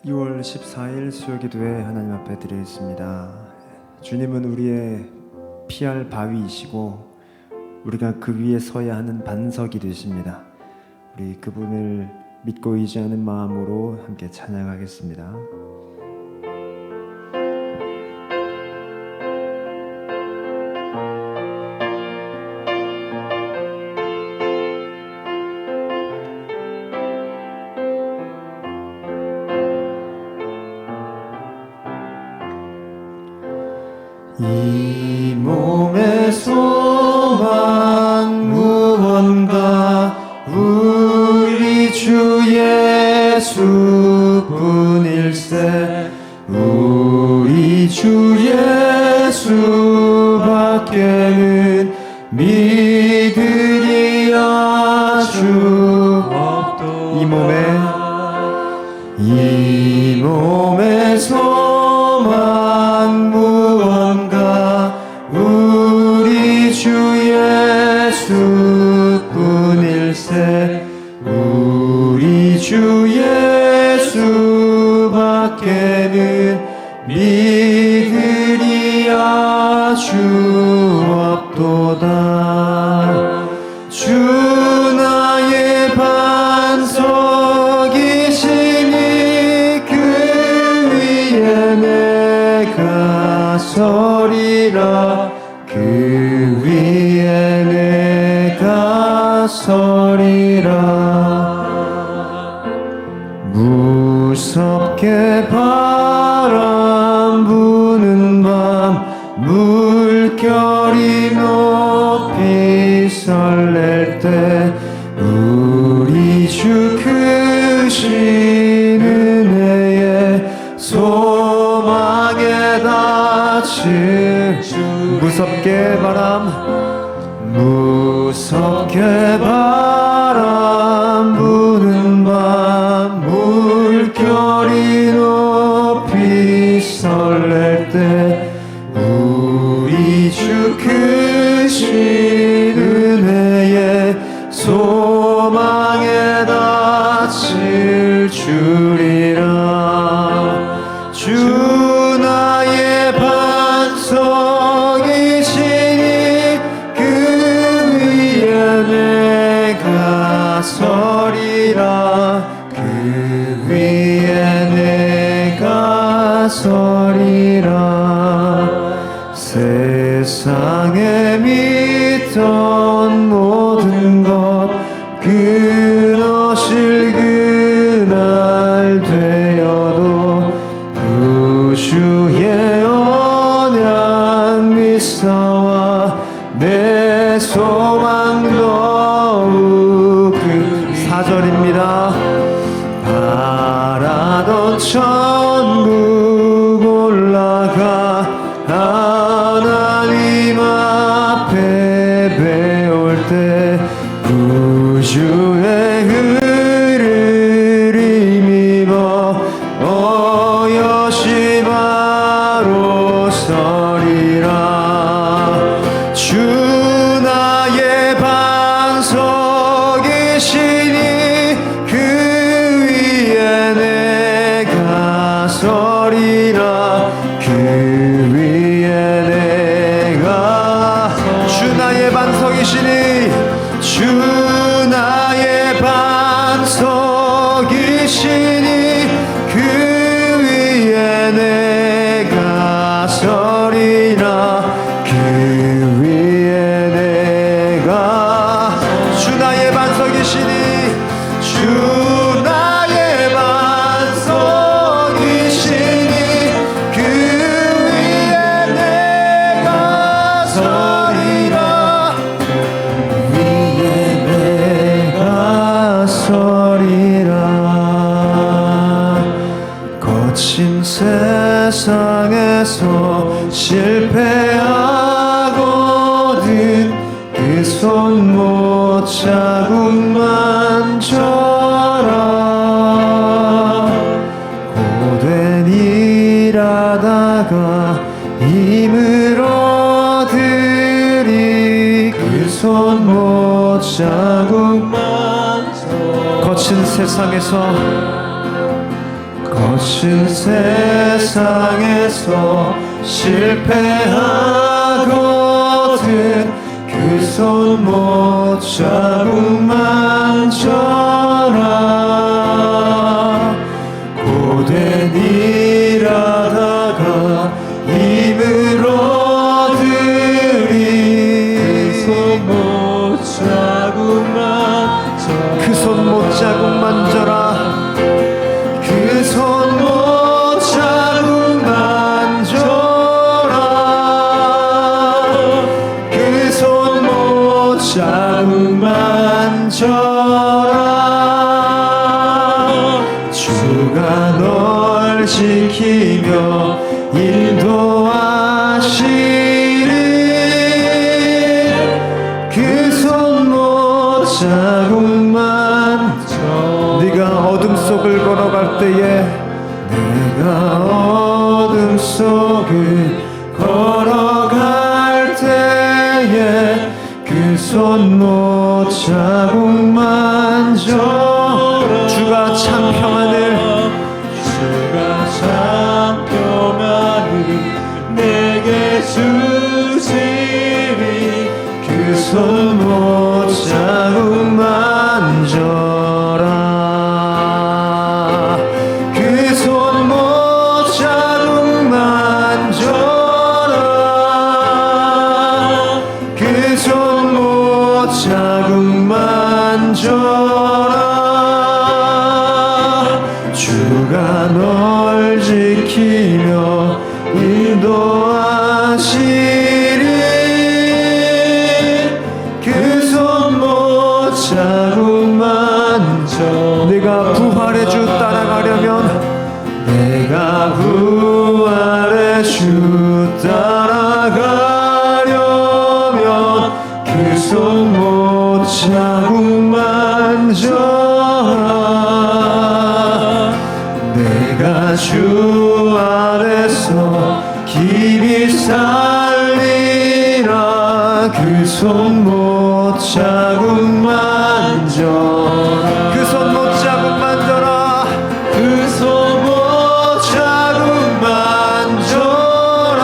6월 14일 수요기도회 하나님 앞에 드리겠습니다. 주님은 우리의 피할 바위이시고 우리가 그 위에 서야 하는 반석이 되십니다. 우리 그분을 믿고 의지하는 마음으로 함께 찬양하겠습니다. 이 몸의 소망 무언가 우리 주 예수뿐일세. 우리 주 예수밖에는 믿으리야 주 없도. 이 몸의 소망 무언가 우리 주 예수뿐일세. 우리 주 예수밖에는 믿으리야 주 없도다. 주 나의 반석이시니 그 위에 내가 서리라. 그 위에 내가 서리라. 무섭게 바람 부는 밤 물결이 높이 설렐 때 우리 주 크신 은혜에 소망에 닫힌 무섭게 바람 부는 밤 물결이 높이 설렐 때 우리 주 크신 은혜에 소망에 닫힐 줄이라. 주 나의 반석이시니 그 위에 내가 서리라. 그 위에 내가 서리라. 세상에 믿던 모든 것 끊어질 그날 되어도 구주의 언약 믿사와 내 소망 더욱 4절입니다. 바라던 천국 올라가 하나님 앞에 배울 때 구주의 의를 힘입어 어여시 바로 서리라. 주 나의 반석이시니 그 위에 내가 서리라. 그 위에 내가 주 나의 반석이시니 주 나의 반석이시니 그 위에 내가 서리라. 그 위에 내가 주 나의 반석이시니 주 나의 반석이시니 그 위에 내가 서리라. 위에 내가 서리라. 거친 세상에서 실패하거든 그 손못 자국만 져라. 고된 일하다가 힘을 얻으리 그 손못 자국만 거친 세상에서 거친 세상에서 실패하거든 그 손 못 자국만 져라. 고된 일하다가 힘을 얻으리. 그 손 못 자국만 져라. 그 손 못 자국만 져라. 그 손 못 자국만 져라. 그 손 못 자국만 져라. 주가 널 지키며 인도하시리. 그 손 못 자국만 져라. 네가 어둠 속을 걸어갈 때에, 내가 어둠 속을 걸어갈 때에 그 손 못 자국만 져라. 주가 참 평안을, 주가 참 평안을 내게 주시리. 그 손 못 자국만 져라. 그 손 못 자국만 져라. 그 손 못 자국만 져라. 주가 널 지키며 인도하시리. 그 손 못 자국만 져. 내가 부활의 주 따라가려면, 내가 부활의 주 따라가려면 그 손 못 자국만 져라. 내가 주 안에서 길이 살리라. 그 손 못 자국만 져라. 그 손 못 자국만 져라. 그 손 못 자국만 져라.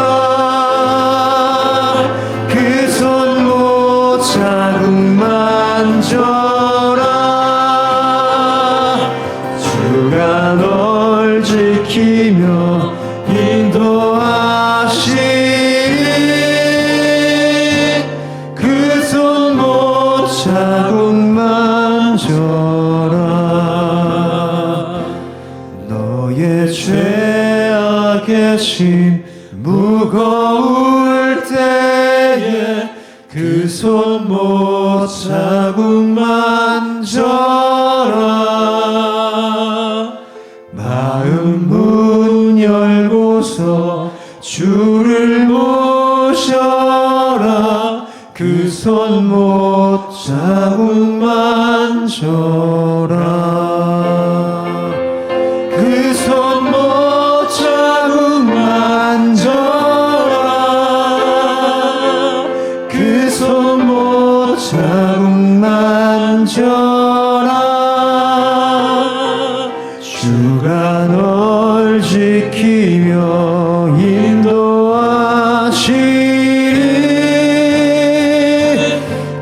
그 손 못 자국만 져라. 주가 널 지키며 인도하시리. 그 손 못 자국만 져라. 너의 죄악의 짐 무거울 때에 그 손 못 자국만 져라. 마음 문 열고서 주를 모셔라. 그 손 못 자국만 져라. 그 손 못 자국만 져라. 그 손 못 자국만 져라. 주가 널 지키며 인도하시리.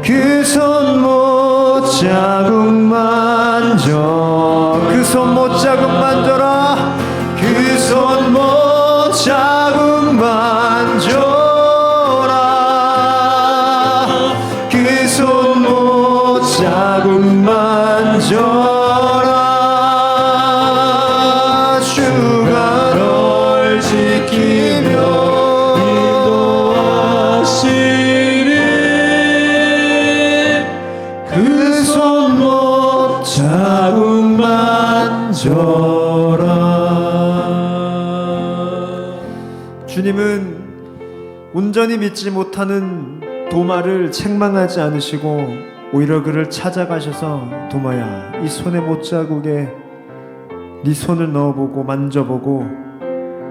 그 손 못 자국만 져. 그 손 못 자국만 져라. 그 손 못 자국만 져라. 그 손 못 자국만 져라. 주가 널 지키며 인도하시리. 그 손 못 자국만 져라. 주님은 온전히 믿지 못하는 도마를 책망하지 않으시고 오히려 그를 찾아가셔서, 도마야, 이 손의 못자국에 네 손을 넣어보고 만져보고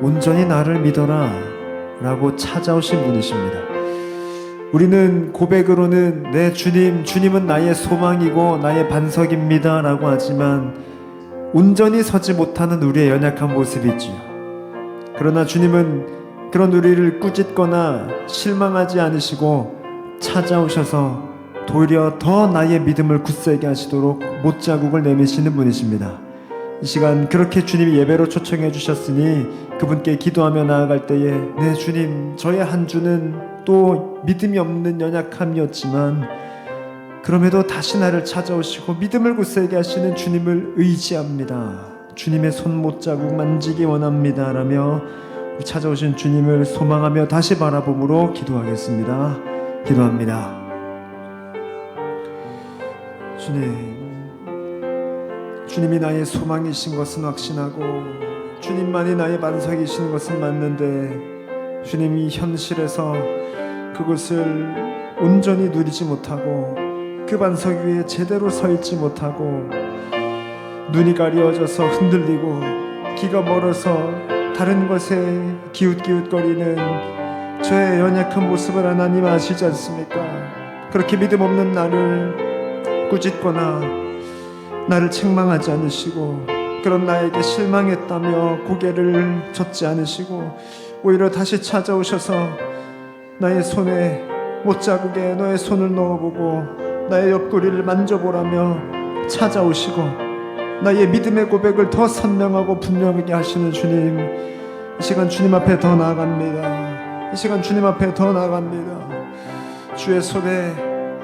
온전히 나를 믿어라 라고 찾아오신 분이십니다. 우리는 고백으로는 내 주님은 나의 소망이고 나의 반석입니다 라고 하지만, 온전히 서지 못하는 우리의 연약한 모습이지요. 그러나 주님은 그런 우리를 꾸짖거나 실망하지 않으시고 찾아오셔서 도리어 더 나의 믿음을 굳세게 하시도록 못자국을 내미시는 분이십니다. 이 시간 그렇게 주님이 예배로 초청해 주셨으니 그분께 기도하며 나아갈 때에 네 주님, 저의 한 주는 또 믿음이 없는 연약함이었지만 그럼에도 다시 나를 찾아오시고 믿음을 굳세게 하시는 주님을 의지합니다. 주님의 손 못자국 만지기 원합니다 라며 찾아오신 주님을 소망하며 다시 바라봄으로 기도하겠습니다. 기도합니다. 주님이 나의 소망이신 것은 확신하고 주님만이 나의 반석이신 것은 맞는데 주님이 현실에서 그것을 온전히 누리지 못하고 그 반석 위에 제대로 서 있지 못하고 눈이 가려져서 흔들리고 귀가 멀어서 다른 것에 기웃기웃거리는 저의 연약한 모습을 하나님 아시지 않습니까? 그렇게 믿음 없는 나를 꾸짖거나 나를 책망하지 않으시고 그런 나에게 실망했다며 고개를 젓지 않으시고 오히려 다시 찾아오셔서 나의 손에 못자국에 너의 손을 넣어보고 나의 옆구리를 만져보라며 찾아오시고 나의 믿음의 고백을 더 선명하고 분명하게 하시는 주님, 이 시간 주님 앞에 더 나아갑니다. 이 시간 주님 앞에 더 나아갑니다. 주의 손에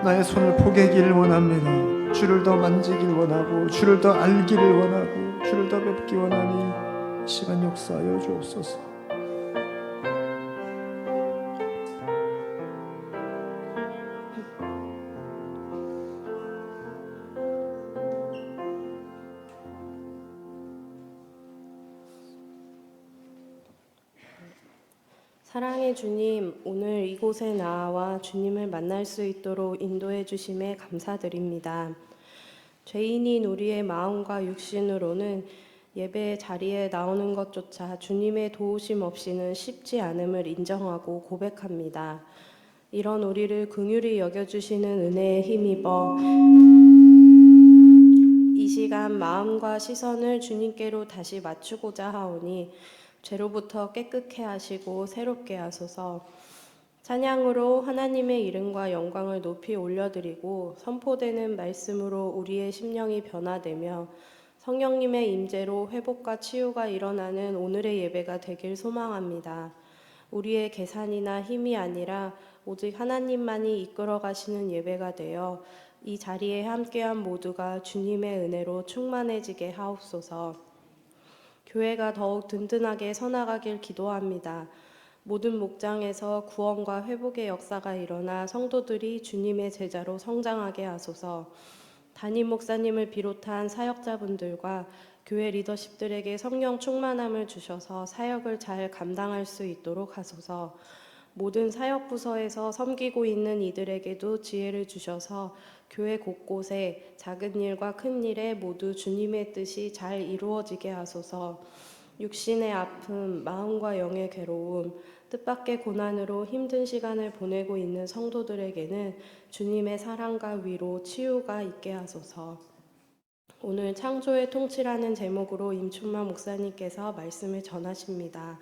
나의 손을 포개기를 원합니다. 주를 더 만지길 원하고 주를 더 알기를 원하고 주를 더 뵙기 원하니 이 시간 역사하여 주옵소서. 사랑의 주님, 오늘 이곳에 나와 주님을 만날 수 있도록 인도해 주심에 감사드립니다. 죄인인 우리의 마음과 육신으로는 예배 자리에 나오는 것조차 주님의 도우심 없이는 쉽지 않음을 인정하고 고백합니다. 이런 우리를 긍휼히 여겨주시는 은혜에 힘입어 이 시간 마음과 시선을 주님께로 다시 맞추고자 하오니 죄로부터 깨끗게 하시고 새롭게 하소서. 찬양으로 하나님의 이름과 영광을 높이 올려드리고 선포되는 말씀으로 우리의 심령이 변화되며 성령님의 임재로 회복과 치유가 일어나는 오늘의 예배가 되길 소망합니다. 우리의 계산이나 힘이 아니라 오직 하나님만이 이끌어 가시는 예배가 되어 이 자리에 함께한 모두가 주님의 은혜로 충만해지게 하옵소서. 교회가 더욱 든든하게 서나가길 기도합니다. 모든 목장에서 구원과 회복의 역사가 일어나 성도들이 주님의 제자로 성장하게 하소서. 담임 목사님을 비롯한 사역자분들과 교회 리더십들에게 성령 충만함을 주셔서 사역을 잘 감당할 수 있도록 하소서. 모든 사역 부서에서 섬기고 있는 이들에게도 지혜를 주셔서 교회 곳곳에 작은 일과 큰 일에 모두 주님의 뜻이 잘 이루어지게 하소서. 육신의 아픔, 마음과 영의 괴로움, 뜻밖의 고난으로 힘든 시간을 보내고 있는 성도들에게는 주님의 사랑과 위로, 치유가 있게 하소서. 오늘 창조의 통치라는 제목으로 임충만 목사님께서 말씀을 전하십니다.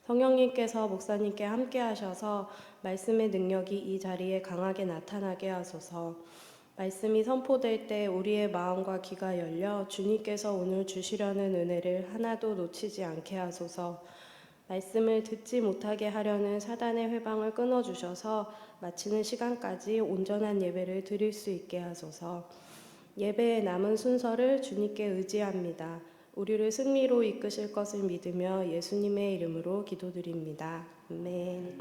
성령님께서 목사님께 함께 하셔서 말씀의 능력이 이 자리에 강하게 나타나게 하소서. 말씀이 선포될 때 우리의 마음과 귀가 열려 주님께서 오늘 주시려는 은혜를 하나도 놓치지 않게 하소서. 말씀을 듣지 못하게 하려는 사단의 회방을 끊어주셔서 마치는 시간까지 온전한 예배를 드릴 수 있게 하소서. 예배의 남은 순서를 주님께 의지합니다. 우리를 승리로 이끄실 것을 믿으며 예수님의 이름으로 기도드립니다. 아멘.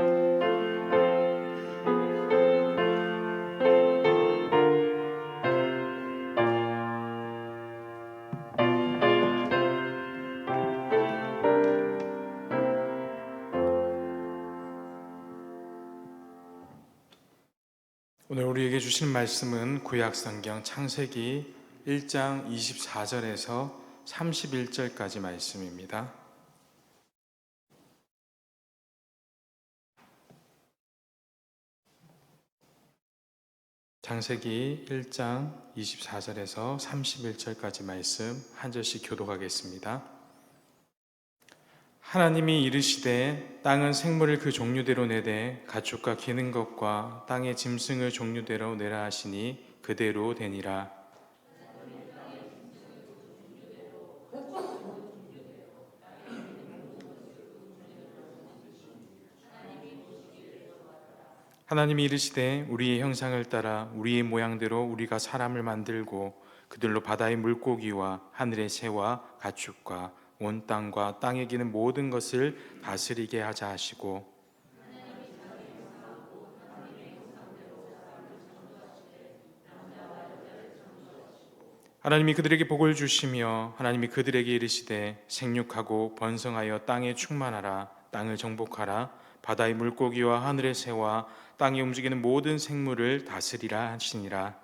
오늘 우리에게 주신 말씀은 구약성경 창세기 1장 24절에서 31절까지 말씀입니다. 창세기 1장 24절에서 31절까지 말씀 한 절씩 교독하겠습니다. 하나님이 이르시되 땅은 생물을 그 종류대로 내되 가축과 기는 것과 땅의 짐승을 종류대로 내라 하시니 그대로 되니라. 하나님이 이르시되 우리의 형상을 따라 우리의 모양대로 우리가 사람을 만들고 그들로 바다의 물고기와 하늘의 새와 가축과 온 땅과 땅에 기는 모든 것을 다스리게 하자 하시고, 하나님이 그들에게 복을 주시며 하나님이 그들에게 이르시되 생육하고 번성하여 땅에 충만하라. 땅을 정복하라. 바다의 물고기와 하늘의 새와 땅에 움직이는 모든 생물을 다스리라 하시니라.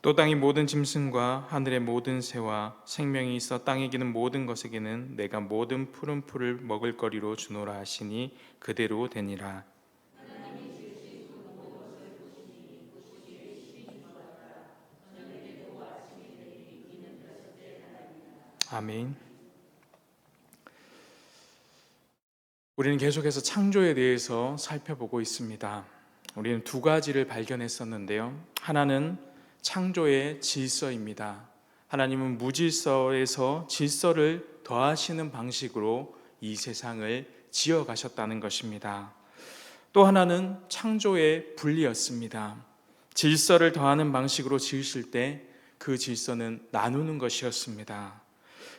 또 땅의 모든 짐승과 하늘의 모든 새와 생명이 있어 땅에 기는 모든 것에게는 내가 모든 푸른 풀을 먹을 거리로 주노라 하시니 그대로 되니라. 아멘. 우리는 계속해서 창조에 대해서 살펴보고 있습니다. 우리는 두 가지를 발견했었는데요. 하나는 창조의 질서입니다. 하나님은 무질서에서 질서를 더하시는 방식으로 이 세상을 지어 가셨다는 것입니다. 또 하나는 창조의 분리였습니다. 질서를 더하는 방식으로 지으실 때 그 질서는 나누는 것이었습니다.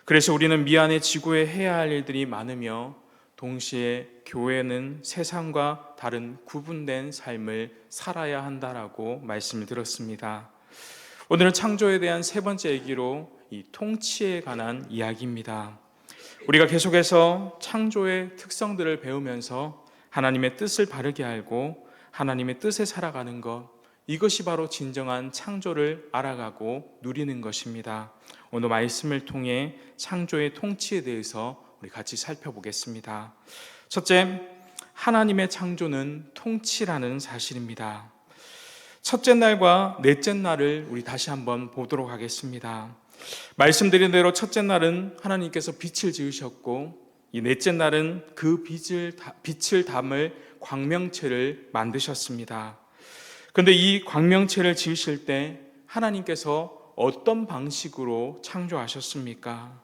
그래서 우리는 미안해 지구에 해야 할 일들이 많으며 동시에 교회는 세상과 다른 구분된 삶을 살아야 한다라고 말씀을 들었습니다. 오늘은 창조에 대한 세 번째 얘기로 이 통치에 관한 이야기입니다. 우리가 계속해서 창조의 특성들을 배우면서 하나님의 뜻을 바르게 알고 하나님의 뜻에 살아가는 것, 이것이 바로 진정한 창조를 알아가고 누리는 것입니다. 오늘 말씀을 통해 창조의 통치에 대해서 우리 같이 살펴보겠습니다. 첫째, 하나님의 창조는 통치라는 사실입니다. 첫째 날과 넷째 날을 우리 다시 한번 보도록 하겠습니다. 말씀드린 대로 첫째 날은 하나님께서 빛을 지으셨고 이 넷째 날은 그 빛을 담을 광명체를 만드셨습니다. 그런데 이 광명체를 지으실 때 하나님께서 어떤 방식으로 창조하셨습니까?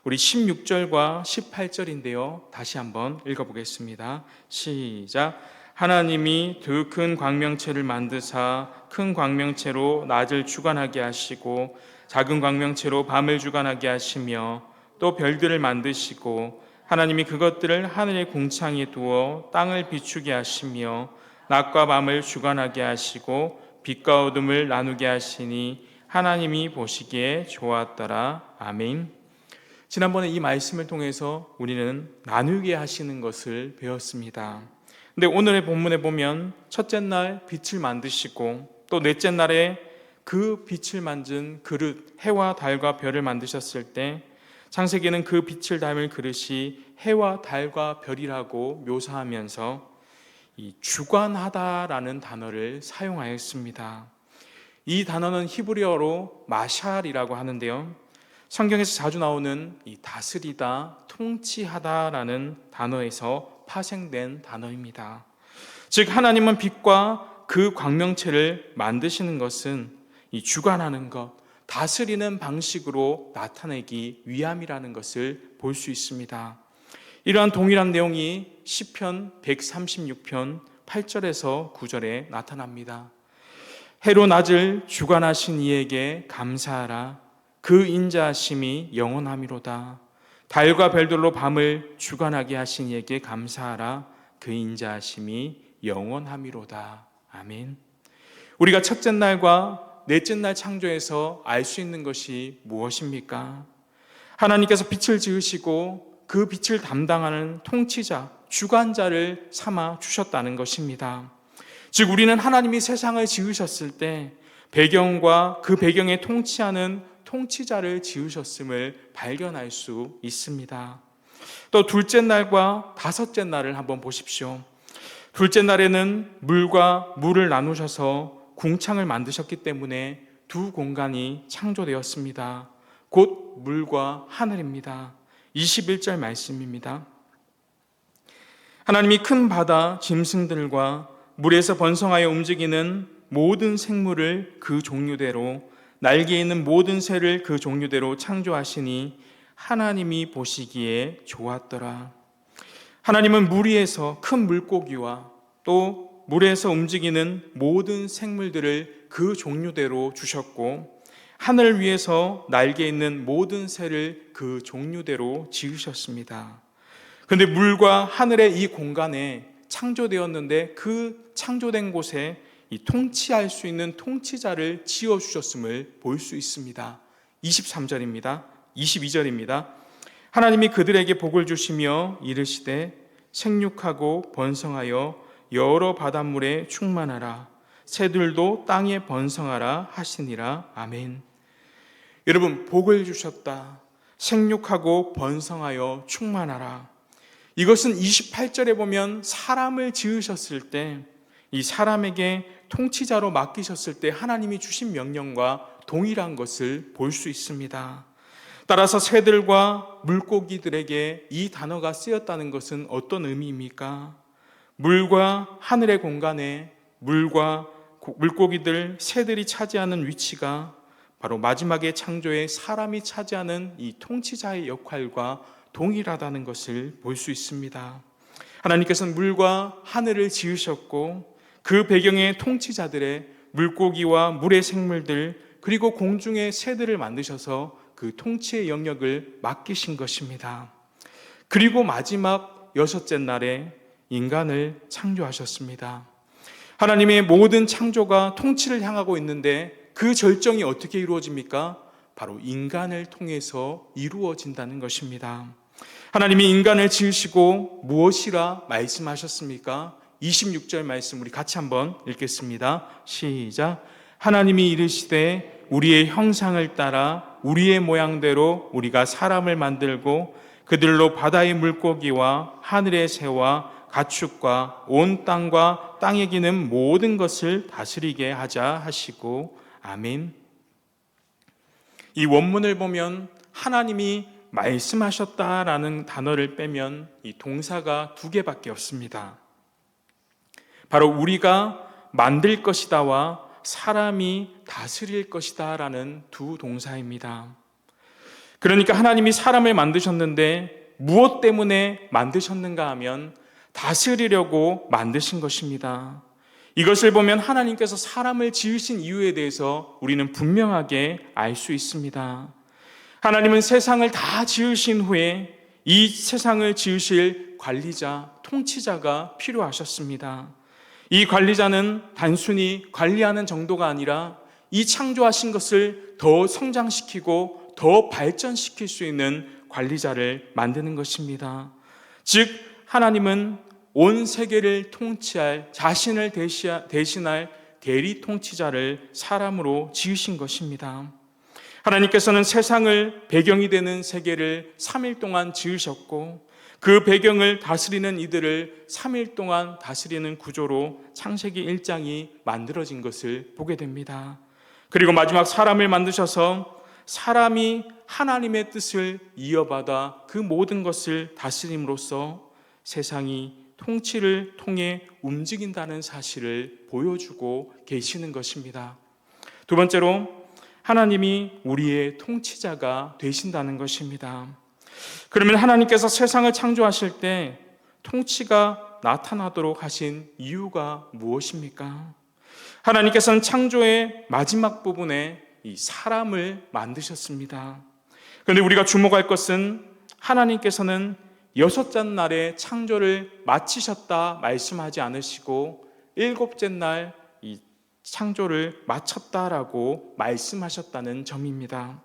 우리 16절과 18절인데요. 다시 한번 읽어보겠습니다. 시작. 하나님이 두 큰 광명체를 만드사 큰 광명체로 낮을 주관하게 하시고 작은 광명체로 밤을 주관하게 하시며 또 별들을 만드시고 하나님이 그것들을 하늘의 궁창에 두어 땅을 비추게 하시며 낮과 밤을 주관하게 하시고 빛과 어둠을 나누게 하시니 하나님이 보시기에 좋았더라. 아멘. 지난번에 이 말씀을 통해서 우리는 나누게 하시는 것을 배웠습니다. 근데 오늘의 본문에 보면 첫째 날 빛을 만드시고 또 넷째 날에 그 빛을 만든 그릇, 해와 달과 별을 만드셨을 때 창세기는 그 빛을 담을 그릇이 해와 달과 별이라고 묘사하면서 이 주관하다라는 단어를 사용하였습니다. 이 단어는 히브리어로 마샬이라고 하는데요. 성경에서 자주 나오는 이 다스리다, 통치하다라는 단어에서 파생된 단어입니다. 즉 하나님은 빛과 그 광명체를 만드시는 것은 이 주관하는 것, 다스리는 방식으로 나타내기 위함이라는 것을 볼 수 있습니다. 이러한 동일한 내용이 시편 136편 8절에서 9절에 나타납니다. 해로 낮을 주관하신 이에게 감사하라. 그 인자하심이 영원함이로다. 달과 별들로 밤을 주관하게 하신 이에게 감사하라. 그 인자하심이 영원함이로다. 아멘. 우리가 첫째 날과 넷째 날 창조에서 알 수 있는 것이 무엇입니까? 하나님께서 빛을 지으시고 그 빛을 담당하는 통치자, 주관자를 삼아 주셨다는 것입니다. 즉 우리는 하나님이 세상을 지으셨을 때 배경과 그 배경에 통치하는 통치자를 지으셨음을 발견할 수 있습니다. 또 둘째 날과 다섯째 날을 한번 보십시오. 둘째 날에는 물과 물을 나누셔서 궁창을 만드셨기 때문에 두 공간이 창조되었습니다. 곧 물과 하늘입니다. 21절 말씀입니다. 하나님이 큰 바다 짐승들과 물에서 번성하여 움직이는 모든 생물을 그 종류대로, 날개 있는 모든 새를 그 종류대로 창조하시니 하나님이 보시기에 좋았더라. 하나님은 물 위에서 큰 물고기와 또 물에서 움직이는 모든 생물들을 그 종류대로 주셨고, 하늘 위에서 날개 있는 모든 새를 그 종류대로 지으셨습니다. 그런데 물과 하늘의 이 공간에 창조되었는데 그 창조된 곳에 이 통치할 수 있는 통치자를 지어주셨음을 볼 수 있습니다. 23절입니다. 22절입니다. 하나님이 그들에게 복을 주시며 이르시되 생육하고 번성하여 여러 바닷물에 충만하라. 새들도 땅에 번성하라 하시니라. 아멘. 여러분, 복을 주셨다. 생육하고 번성하여 충만하라. 이것은 28절에 보면 사람을 지으셨을 때 이 사람에게 통치자로 맡기셨을 때 하나님이 주신 명령과 동일한 것을 볼 수 있습니다. 따라서 새들과 물고기들에게 이 단어가 쓰였다는 것은 어떤 의미입니까? 물과 하늘의 공간에 물과 물고기들, 새들이 차지하는 위치가 바로 마지막의 창조에 사람이 차지하는 이 통치자의 역할과 동일하다는 것을 볼 수 있습니다. 하나님께서는 물과 하늘을 지으셨고 그 배경에 통치자들의 물고기와 물의 생물들 그리고 공중의 새들을 만드셔서 그 통치의 영역을 맡기신 것입니다. 그리고 마지막 여섯째 날에 인간을 창조하셨습니다. 하나님의 모든 창조가 통치를 향하고 있는데 그 절정이 어떻게 이루어집니까? 바로 인간을 통해서 이루어진다는 것입니다. 하나님이 인간을 지으시고 무엇이라 말씀하셨습니까? 26절 말씀 우리 같이 한번 읽겠습니다. 시작. 하나님이 이르시되 우리의 형상을 따라 우리의 모양대로 우리가 사람을 만들고 그들로 바다의 물고기와 하늘의 새와 가축과 온 땅과 땅에 기는 모든 것을 다스리게 하자 하시고 아멘. 이 원문을 보면 하나님이 말씀하셨다라는 단어를 빼면 이 동사가 두 개밖에 없습니다. 바로 우리가 만들 것이다와 사람이 다스릴 것이다 라는 두 동사입니다. 그러니까 하나님이 사람을 만드셨는데 무엇 때문에 만드셨는가 하면 다스리려고 만드신 것입니다. 이것을 보면 하나님께서 사람을 지으신 이유에 대해서 우리는 분명하게 알 수 있습니다. 하나님은 세상을 다 지으신 후에 이 세상을 지으실 관리자, 통치자가 필요하셨습니다. 이 관리자는 단순히 관리하는 정도가 아니라 이 창조하신 것을 더 성장시키고 더 발전시킬 수 있는 관리자를 만드는 것입니다. 즉 하나님은 온 세계를 통치할 자신을 대신할 대리 통치자를 사람으로 지으신 것입니다. 하나님께서는 세상을 배경이 되는 세계를 3일 동안 지으셨고 그 배경을 다스리는 이들을 3일 동안 다스리는 구조로 창세기 1장이 만들어진 것을 보게 됩니다. 그리고 마지막 사람을 만드셔서 사람이 하나님의 뜻을 이어받아 그 모든 것을 다스림으로써 세상이 통치를 통해 움직인다는 사실을 보여주고 계시는 것입니다. 두 번째로 하나님이 우리의 통치자가 되신다는 것입니다. 그러면 하나님께서 세상을 창조하실 때 통치가 나타나도록 하신 이유가 무엇입니까? 하나님께서는 창조의 마지막 부분에 이 사람을 만드셨습니다. 그런데 우리가 주목할 것은 하나님께서는 여섯째 날에 창조를 마치셨다 말씀하지 않으시고 일곱째 날 이 창조를 마쳤다라고 말씀하셨다는 점입니다.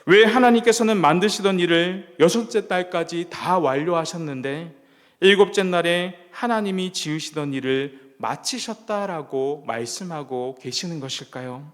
왜 하나님께서는 만드시던 일을 여섯째 날까지 다 완료하셨는데 일곱째 날에 하나님이 지으시던 일을 마치셨다라고 말씀하고 계시는 것일까요?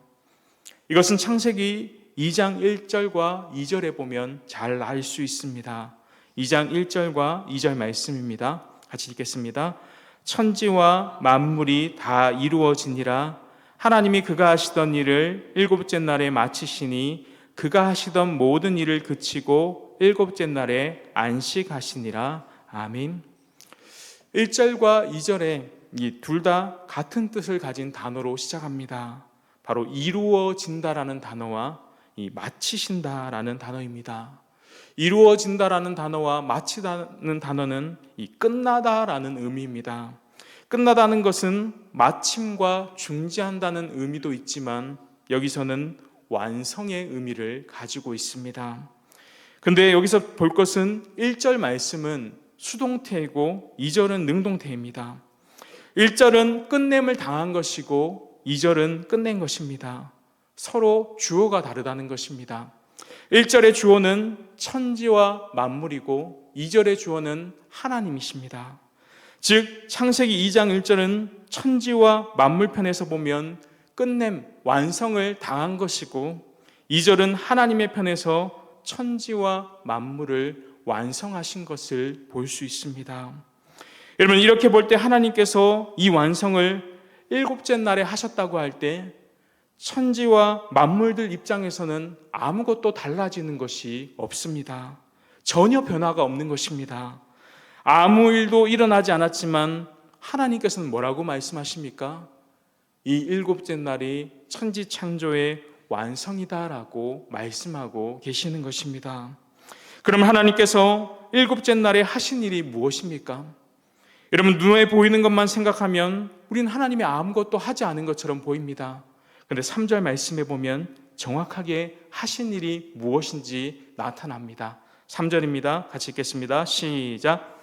이것은 창세기 2장 1절과 2절에 보면 잘 알 수 있습니다. 2장 1절과 2절 말씀입니다. 같이 읽겠습니다. 천지와 만물이 다 이루어지니라. 하나님이 그가 하시던 일을 일곱째 날에 마치시니 그가 하시던 모든 일을 그치고 일곱째 날에 안식하시니라. 아멘. 1절과 2절에 이 둘 다 같은 뜻을 가진 단어로 시작합니다. 바로 이루어진다라는 단어와 이 마치신다라는 단어입니다. 이루어진다라는 단어와 마치다는 단어는 이 끝나다라는 의미입니다. 끝나다는 것은 마침과 중지한다는 의미도 있지만 여기서는 완성의 의미를 가지고 있습니다. 근데 여기서 볼 것은 1절 말씀은 수동태이고 2절은 능동태입니다. 1절은 끝냄을 당한 것이고 2절은 끝낸 것입니다. 서로 주어가 다르다는 것입니다. 1절의 주어는 천지와 만물이고 2절의 주어는 하나님이십니다. 즉 창세기 2장 1절은 천지와 만물 편에서 보면 끝냄, 완성을 당한 것이고 2절은 하나님의 편에서 천지와 만물을 완성하신 것을 볼 수 있습니다. 여러분, 이렇게 볼 때 하나님께서 이 완성을 일곱째 날에 하셨다고 할 때 천지와 만물들 입장에서는 아무것도 달라지는 것이 없습니다. 전혀 변화가 없는 것입니다. 아무 일도 일어나지 않았지만 하나님께서는 뭐라고 말씀하십니까? 이 일곱째 날이 천지 창조의 완성이다라고 말씀하고 계시는 것입니다. 그럼 하나님께서 일곱째 날에 하신 일이 무엇입니까? 여러분, 눈에 보이는 것만 생각하면 우리는 하나님이 아무것도 하지 않은 것처럼 보입니다. 그런데 3절 말씀에 보면 정확하게 하신 일이 무엇인지 나타납니다. 3절입니다. 같이 읽겠습니다. 시작.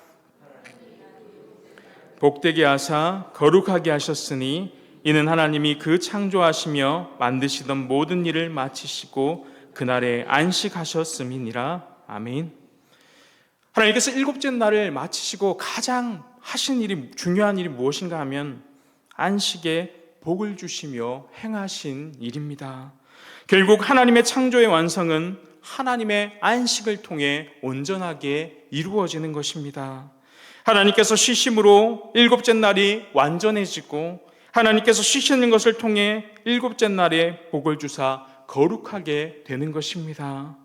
복되게 하사 거룩하게 하셨으니 이는 하나님이 그 창조하시며 만드시던 모든 일을 마치시고 그날에 안식하셨음이니라. 아멘. 하나님께서 일곱째 날을 마치시고 가장 하신 일이, 중요한 일이 무엇인가 하면 안식에 복을 주시며 행하신 일입니다. 결국 하나님의 창조의 완성은 하나님의 안식을 통해 온전하게 이루어지는 것입니다. 하나님께서 쉬심으로 일곱째 날이 완전해지고 하나님께서 쉬시는 것을 통해 일곱째 날에 복을 주사 거룩하게 되는 것입니다.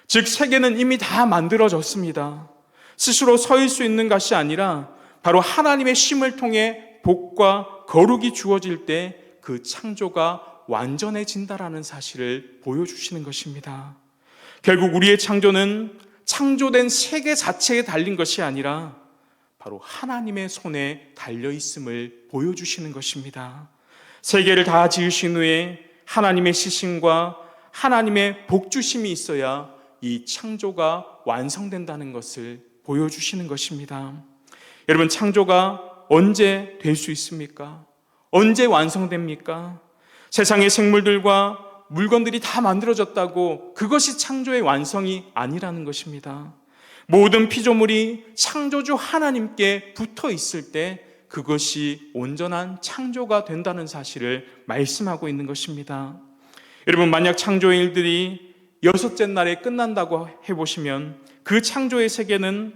즉 세계는 이미 다 만들어졌습니다. 스스로 서 수 있는 것이 아니라 바로 하나님의 쉼을 통해 복과 거룩이 주어질 때 그 창조가 완전해진다라는 사실을 보여주시는 것입니다. 결국 우리의 창조는 창조된 세계 자체에 달린 것이 아니라 바로 하나님의 손에 달려있음을 보여주시는 것입니다. 세계를 다 지으신 후에 하나님의 시심과 하나님의 복주심이 있어야 이 창조가 완성된다는 것을 보여주시는 것입니다. 여러분, 창조가 언제 될 수 있습니까? 언제 완성됩니까? 세상의 생물들과 물건들이 다 만들어졌다고 그것이 창조의 완성이 아니라는 것입니다. 모든 피조물이 창조주 하나님께 붙어 있을 때 그것이 온전한 창조가 된다는 사실을 말씀하고 있는 것입니다. 여러분, 만약 창조의 일들이 여섯째 날에 끝난다고 해보시면 그 창조의 세계는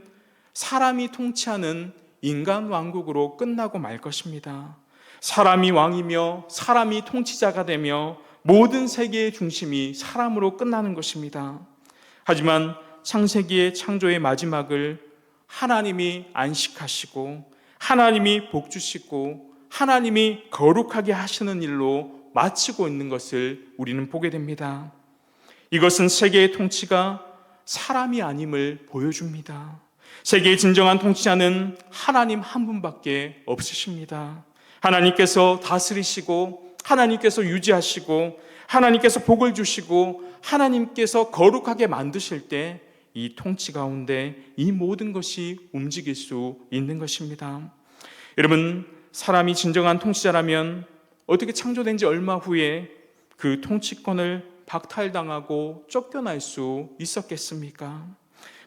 사람이 통치하는 인간 왕국으로 끝나고 말 것입니다. 사람이 왕이며 사람이 통치자가 되며 모든 세계의 중심이 사람으로 끝나는 것입니다. 하지만 창세기의 창조의 마지막을 하나님이 안식하시고 하나님이 복주시고 하나님이 거룩하게 하시는 일로 마치고 있는 것을 우리는 보게 됩니다. 이것은 세계의 통치가 사람이 아님을 보여줍니다. 세계의 진정한 통치자는 하나님 한 분밖에 없으십니다. 하나님께서 다스리시고 하나님께서 유지하시고 하나님께서 복을 주시고 하나님께서 거룩하게 만드실 때 이 통치 가운데 이 모든 것이 움직일 수 있는 것입니다. 여러분, 사람이 진정한 통치자라면 어떻게 창조된 지 얼마 후에 그 통치권을 박탈당하고 쫓겨날 수 있었겠습니까?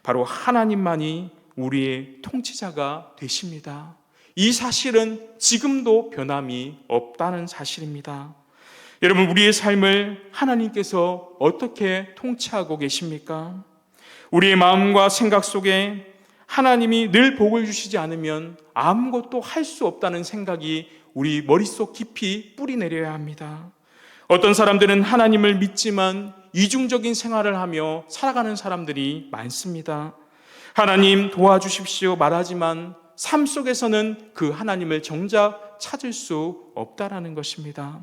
바로 하나님만이 우리의 통치자가 되십니다. 이 사실은 지금도 변함이 없다는 사실입니다. 여러분, 우리의 삶을 하나님께서 어떻게 통치하고 계십니까? 우리의 마음과 생각 속에 하나님이 늘 복을 주시지 않으면 아무것도 할 수 없다는 생각이 우리 머릿속 깊이 뿌리 내려야 합니다. 어떤 사람들은 하나님을 믿지만 이중적인 생활을 하며 살아가는 사람들이 많습니다. 하나님 도와주십시오 말하지만 삶 속에서는 그 하나님을 정작 찾을 수 없다라는 것입니다.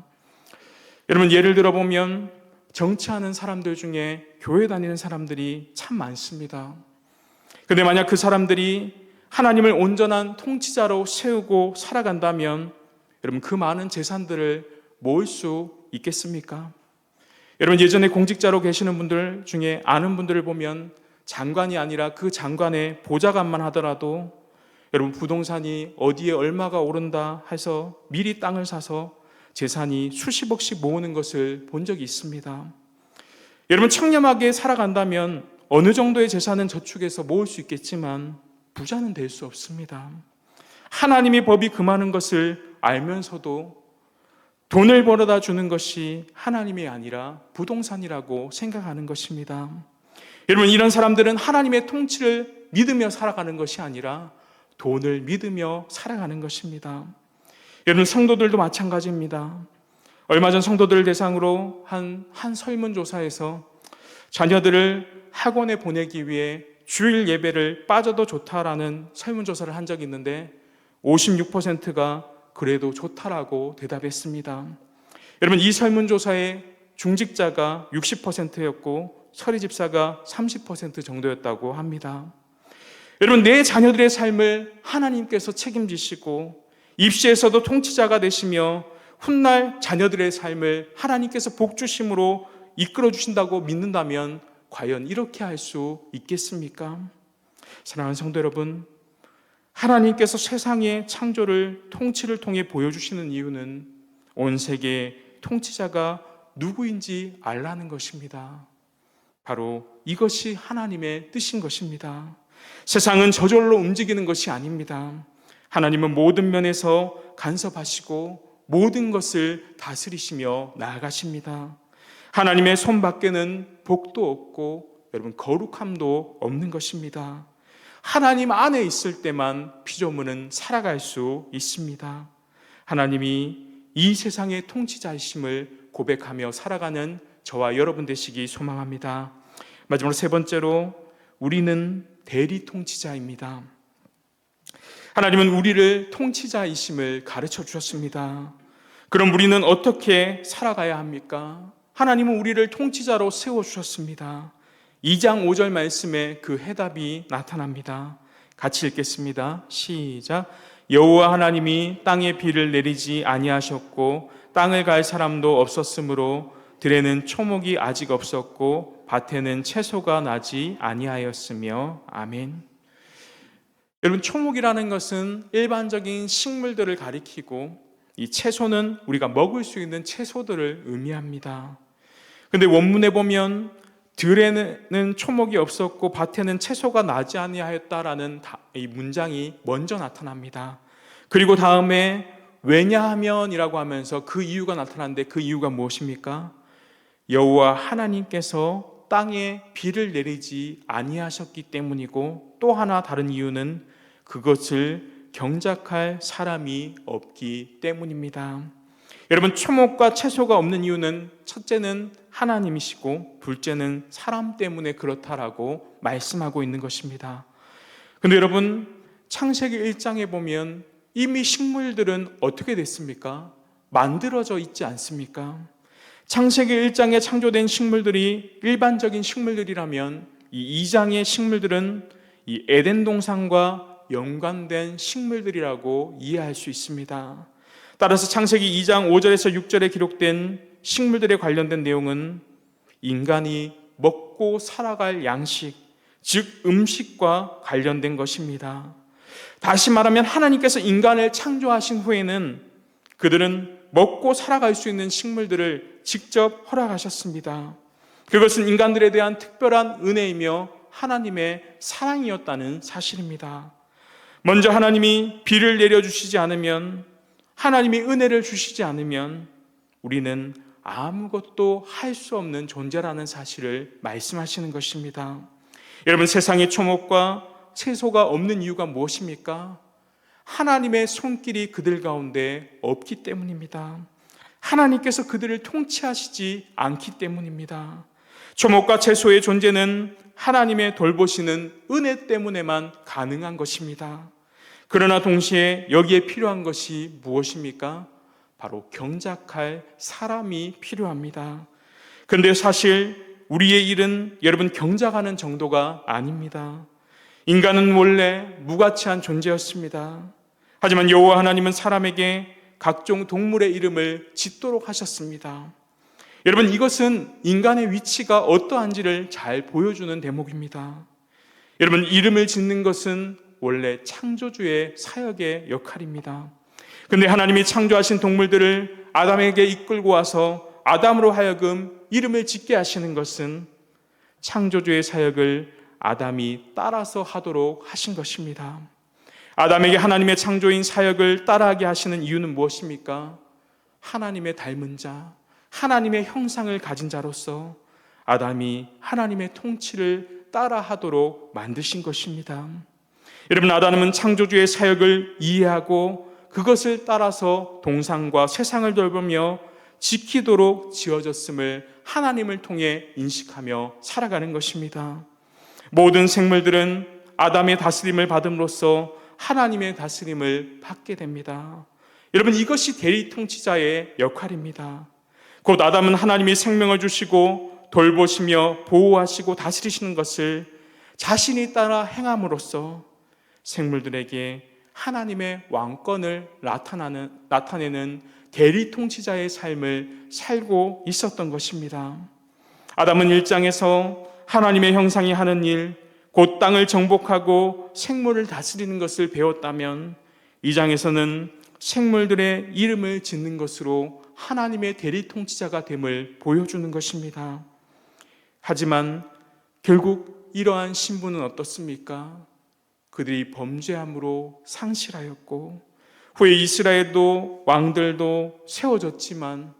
여러분, 예를 들어 보면 정치하는 사람들 중에 교회 다니는 사람들이 참 많습니다. 그런데 만약 그 사람들이 하나님을 온전한 통치자로 세우고 살아간다면 여러분, 그 많은 재산들을 모을 수 있겠습니까? 여러분, 예전에 공직자로 계시는 분들 중에 아는 분들을 보면 장관이 아니라 그 장관의 보좌관만 하더라도 여러분, 부동산이 어디에 얼마가 오른다 해서 미리 땅을 사서 재산이 수십억씩 모으는 것을 본 적이 있습니다. 여러분, 청렴하게 살아간다면 어느 정도의 재산은 저축해서 모을 수 있겠지만 부자는 될 수 없습니다. 하나님의 법이 금하는 것을 알면서도 돈을 벌어다 주는 것이 하나님이 아니라 부동산이라고 생각하는 것입니다. 여러분, 이런 사람들은 하나님의 통치를 믿으며 살아가는 것이 아니라 돈을 믿으며 살아가는 것입니다. 여러분, 성도들도 마찬가지입니다. 얼마 전 성도들을 대상으로 한 설문조사에서 자녀들을 학원에 보내기 위해 주일 예배를 빠져도 좋다라는 설문조사를 한 적이 있는데 56%가 그래도 좋다라고 대답했습니다. 여러분, 이 설문조사의 중직자가 60%였고 서리집사가 30% 정도였다고 합니다. 여러분, 내 자녀들의 삶을 하나님께서 책임지시고 입시에서도 통치자가 되시며 훗날 자녀들의 삶을 하나님께서 복주심으로 이끌어 주신다고 믿는다면 과연 이렇게 할 수 있겠습니까? 사랑하는 성도 여러분, 하나님께서 세상의 창조를 통치를 통해 보여주시는 이유는 온 세계의 통치자가 누구인지 알라는 것입니다. 바로 이것이 하나님의 뜻인 것입니다. 세상은 저절로 움직이는 것이 아닙니다. 하나님은 모든 면에서 간섭하시고 모든 것을 다스리시며 나아가십니다. 하나님의 손 밖에는 복도 없고 여러분, 거룩함도 없는 것입니다. 하나님 안에 있을 때만 피조물은 살아갈 수 있습니다. 하나님이 이 세상의 통치자이심을 고백하며 살아가는 저와 여러분 되시기 소망합니다. 마지막으로 세 번째로, 우리는 대리 통치자입니다. 하나님은 우리를 통치자이심을 가르쳐 주셨습니다. 그럼 우리는 어떻게 살아가야 합니까? 하나님은 우리를 통치자로 세워주셨습니다. 2장 5절 말씀에 그 해답이 나타납니다. 같이 읽겠습니다. 시작. 여호와 하나님이 땅에 비를 내리지 아니하셨고 땅을 갈 사람도 없었으므로 들에는 초목이 아직 없었고 밭에는 채소가 나지 아니하였으며. 아멘. 여러분, 초목이라는 것은 일반적인 식물들을 가리키고 이 채소는 우리가 먹을 수 있는 채소들을 의미합니다. 그런데 원문에 보면 들에는 초목이 없었고 밭에는 채소가 나지 아니하였다라는 이 문장이 먼저 나타납니다. 그리고 다음에 왜냐하면이라고 하면서 그 이유가 나타나는데 그 이유가 무엇입니까? 여호와 하나님께서 땅에 비를 내리지 아니하셨기 때문이고, 또 하나 다른 이유는 그것을 경작할 사람이 없기 때문입니다. 여러분, 초목과 채소가 없는 이유는 첫째는 하나님이시고 둘째는 사람 때문에 그렇다라고 말씀하고 있는 것입니다. 그런데 여러분, 창세기 1장에 보면 이미 식물들은 어떻게 됐습니까? 만들어져 있지 않습니까? 창세기 1장에 창조된 식물들이 일반적인 식물들이라면 이 2장의 식물들은 이 에덴 동산과 연관된 식물들이라고 이해할 수 있습니다. 따라서 창세기 2장 5절에서 6절에 기록된 식물들에 관련된 내용은 인간이 먹고 살아갈 양식, 즉 음식과 관련된 것입니다. 다시 말하면 하나님께서 인간을 창조하신 후에는 그들은 먹고 살아갈 수 있는 식물들을 직접 허락하셨습니다. 그것은 인간들에 대한 특별한 은혜이며 하나님의 사랑이었다는 사실입니다. 먼저 하나님이 비를 내려주시지 않으면, 하나님이 은혜를 주시지 않으면 우리는 아무것도 할 수 없는 존재라는 사실을 말씀하시는 것입니다. 여러분, 세상에 초목과 채소가 없는 이유가 무엇입니까? 하나님의 손길이 그들 가운데 없기 때문입니다. 하나님께서 그들을 통치하시지 않기 때문입니다. 초목과 채소의 존재는 하나님의 돌보시는 은혜 때문에만 가능한 것입니다. 그러나 동시에 여기에 필요한 것이 무엇입니까? 바로 경작할 사람이 필요합니다. 그런데 사실 우리의 일은 여러분 경작하는 정도가 아닙니다. 인간은 원래 무가치한 존재였습니다. 하지만 여호와 하나님은 사람에게 각종 동물의 이름을 짓도록 하셨습니다. 여러분, 이것은 인간의 위치가 어떠한지를 잘 보여주는 대목입니다. 여러분, 이름을 짓는 것은 원래 창조주의 사역의 역할입니다. 그런데 하나님이 창조하신 동물들을 아담에게 이끌고 와서 아담으로 하여금 이름을 짓게 하시는 것은 창조주의 사역을 아담이 따라서 하도록 하신 것입니다. 아담에게 하나님의 창조인 사역을 따라하게 하시는 이유는 무엇입니까? 하나님의 닮은 자, 하나님의 형상을 가진 자로서 아담이 하나님의 통치를 따라하도록 만드신 것입니다. 여러분, 아담은 창조주의 사역을 이해하고 그것을 따라서 동상과 세상을 돌보며 지키도록 지어졌음을 하나님을 통해 인식하며 살아가는 것입니다. 모든 생물들은 아담의 다스림을 받음으로써 하나님의 다스림을 받게 됩니다. 여러분, 이것이 대리 통치자의 역할입니다. 곧 아담은 하나님이 생명을 주시고 돌보시며 보호하시고 다스리시는 것을 자신이 따라 행함으로써 생물들에게 하나님의 왕권을 나타내는 대리 통치자의 삶을 살고 있었던 것입니다. 아담은 1장에서 하나님의 형상이 하는 일, 곧 땅을 정복하고 생물을 다스리는 것을 배웠다면 2장에서는 생물들의 이름을 짓는 것으로 하나님의 대리 통치자가 됨을 보여주는 것입니다. 하지만 결국 이러한 신분은 어떻습니까? 그들이 범죄함으로 상실하였고 후에 이스라엘도 왕들도 세워졌지만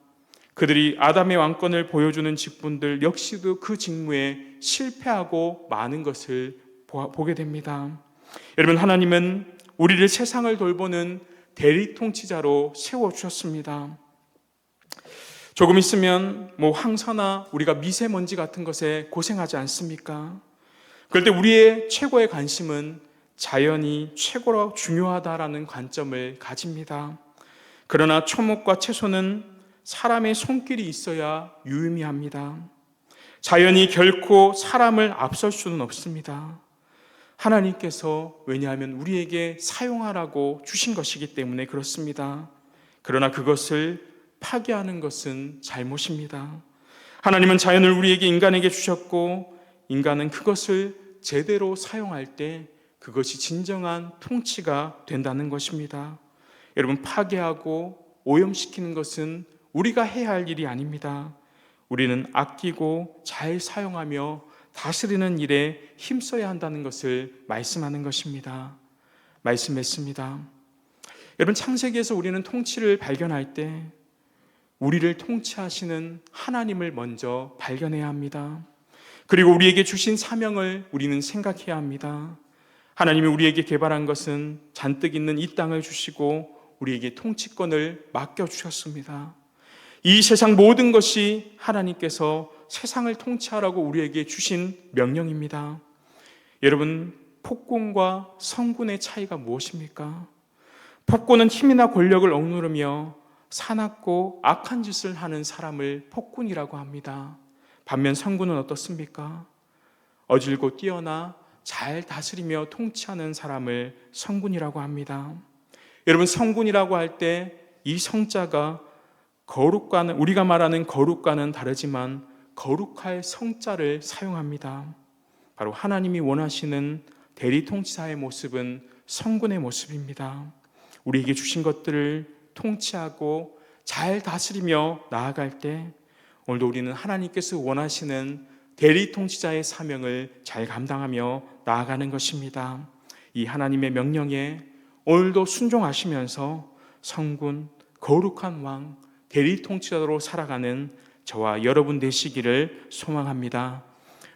그들이 아담의 왕권을 보여주는 직분들 역시도 그 직무에 실패하고 마는 것을 보게 됩니다. 여러분, 하나님은 우리를 세상을 돌보는 대리 통치자로 세워주셨습니다. 조금 있으면 황사나 우리가 미세먼지 같은 것에 고생하지 않습니까? 그럴 때 우리의 최고의 관심은 자연이 최고로 중요하다라는 관점을 가집니다. 그러나 초목과 채소는 사람의 손길이 있어야 유의미합니다. 자연이 결코 사람을 앞설 수는 없습니다. 하나님께서 왜냐하면 우리에게 사용하라고 주신 것이기 때문에 그렇습니다. 그러나 그것을 파괴하는 것은 잘못입니다. 하나님은 자연을 우리에게 인간에게 주셨고 인간은 그것을 제대로 사용할 때 그것이 진정한 통치가 된다는 것입니다. 여러분, 파괴하고 오염시키는 것은 우리가 해야 할 일이 아닙니다. 우리는 아끼고 잘 사용하며 다스리는 일에 힘써야 한다는 것을 말씀하는 것입니다. 말씀했습니다. 여러분, 창세기에서 우리는 통치를 발견할 때 우리를 통치하시는 하나님을 먼저 발견해야 합니다. 그리고 우리에게 주신 사명을 우리는 생각해야 합니다. 하나님이 우리에게 개발한 것은 잔뜩 있는 이 땅을 주시고 우리에게 통치권을 맡겨주셨습니다. 이 세상 모든 것이 하나님께서 세상을 통치하라고 우리에게 주신 명령입니다. 여러분, 폭군과 성군의 차이가 무엇입니까? 폭군은 힘이나 권력을 억누르며 사납고 악한 짓을 하는 사람을 폭군이라고 합니다. 반면 성군은 어떻습니까? 어질고 뛰어나 잘 다스리며 통치하는 사람을 성군이라고 합니다. 여러분, 성군이라고 할 때 이 성자가 거룩과는, 우리가 말하는 거룩과는 다르지만 거룩할 성자를 사용합니다. 바로 하나님이 원하시는 대리 통치자의 모습은 성군의 모습입니다. 우리에게 주신 것들을 통치하고 잘 다스리며 나아갈 때 오늘도 우리는 하나님께서 원하시는 대리 통치자의 사명을 잘 감당하며 나아가는 것입니다. 이 하나님의 명령에 오늘도 순종하시면서 성군, 거룩한 왕, 대리 통치자로 살아가는 저와 여러분 되시기를 소망합니다.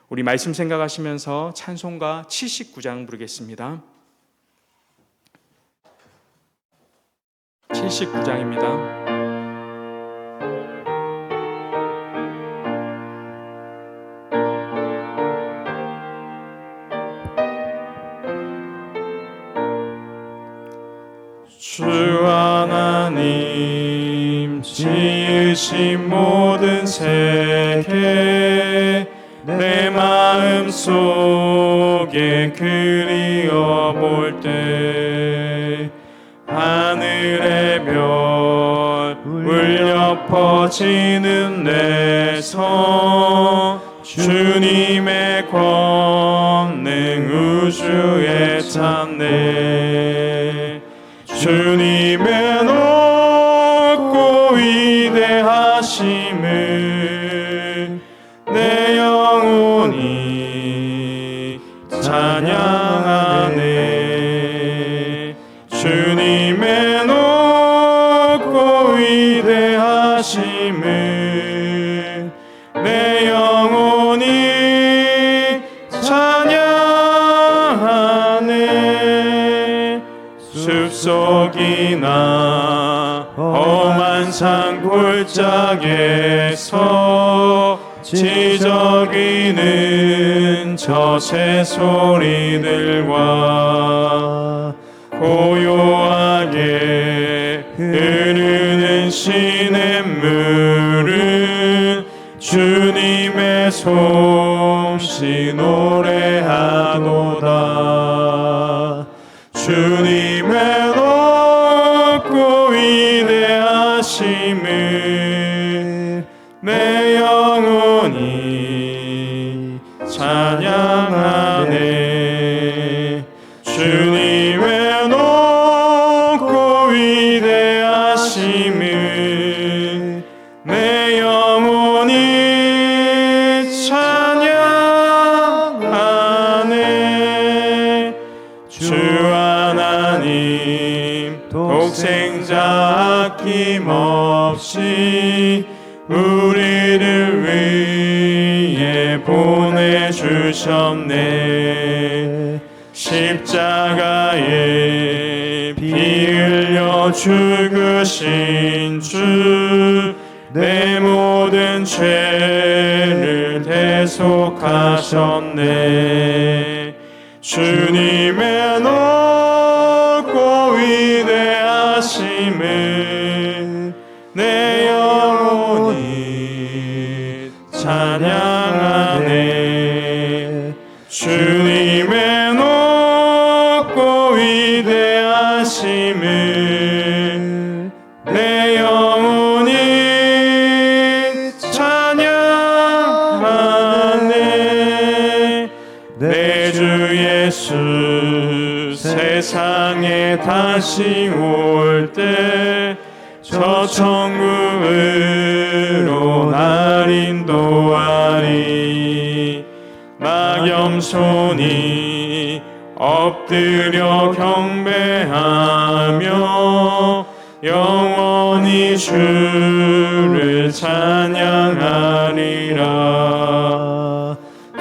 우리 말씀 생각하시면서 찬송가 79장 부르겠습니다. 79장입니다. 주 하나님 지으신 모든 세계 내 마음 속에 그리워 볼 때 하늘의 별 울려 퍼지는 내 성 주님의 권능 우주에 찬네 주님의 높고 위대하심을 내 영혼이 찬양하네 주님의 높고 위대하심을 내 영혼이 찬양하네 숲속이나 험한 산 골짜기에서 지저귀는 저 새소리들과 고요하게 흐르는 시냇물은 주님의 솜씨 노래하도다 주님의 높고 위대하심을 내 영혼이 찬양하네 주님의 높고 위대하심을 내 영혼이 찬양하네 주 하나님 독생자 아낌없이 우리를 위해 보내주셨네 십자가에 피 흘려 죽으신 주 내 모든 죄를 대속하셨네 주님의 높고 위대하심을 내 영혼이 찬양하네 주님의 높고 위대하심을 내 영혼이 찬양하네 내 주 예수 세상에 다시 올 때 저 천국으로 날 인도하리 막염손이 엎드려 경배하며 영원히 주를 찬양하리라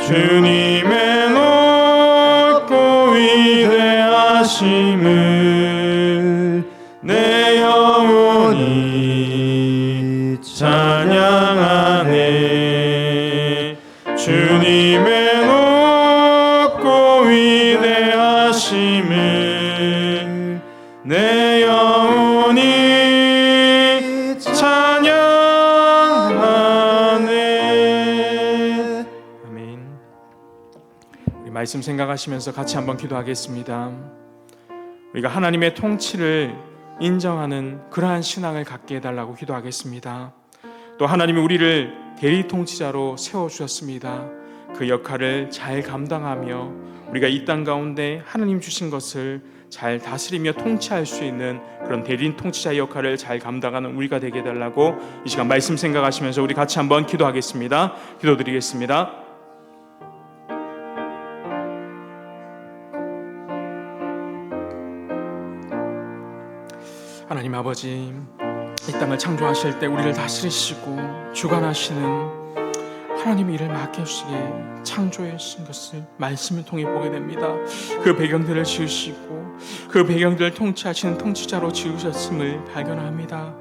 주님의 높고 위대하심을 내 영혼이 찬양하네 주님의 높고 위대하심을 내 영혼이 찬양하네 아멘. 우리 말씀 생각하시면서 같이 한번 기도하겠습니다. 우리가 하나님의 통치를 인정하는 그러한 신앙을 갖게 해달라고 기도하겠습니다. 또 하나님이 우리를 대리 통치자로 세워주셨습니다. 그 역할을 잘 감당하며 우리가 이 땅 가운데 하나님 주신 것을 잘 다스리며 통치할 수 있는 그런 대리 통치자의 역할을 잘 감당하는 우리가 되게 해달라고 이 시간 말씀 생각하시면서 우리 같이 한번 기도하겠습니다. 기도드리겠습니다. 하나님 아버지, 이 땅을 창조하실 때 우리를 다스리시고 주관하시는 하나님의 일을 맡겨주시기에 창조해 주신 것을 말씀을 통해 보게 됩니다. 그 배경들을 지으시고 그 배경들을 통치하시는 통치자로 지으셨음을 발견합니다.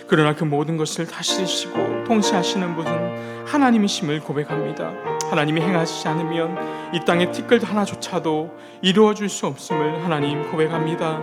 그러나 그 모든 것을 다스리시고 통치하시는 분은 하나님이심을 고백합니다. 하나님이 행하시지 않으면 이 땅의 티끌 하나조차도 이루어질 수 없음을 하나님 고백합니다.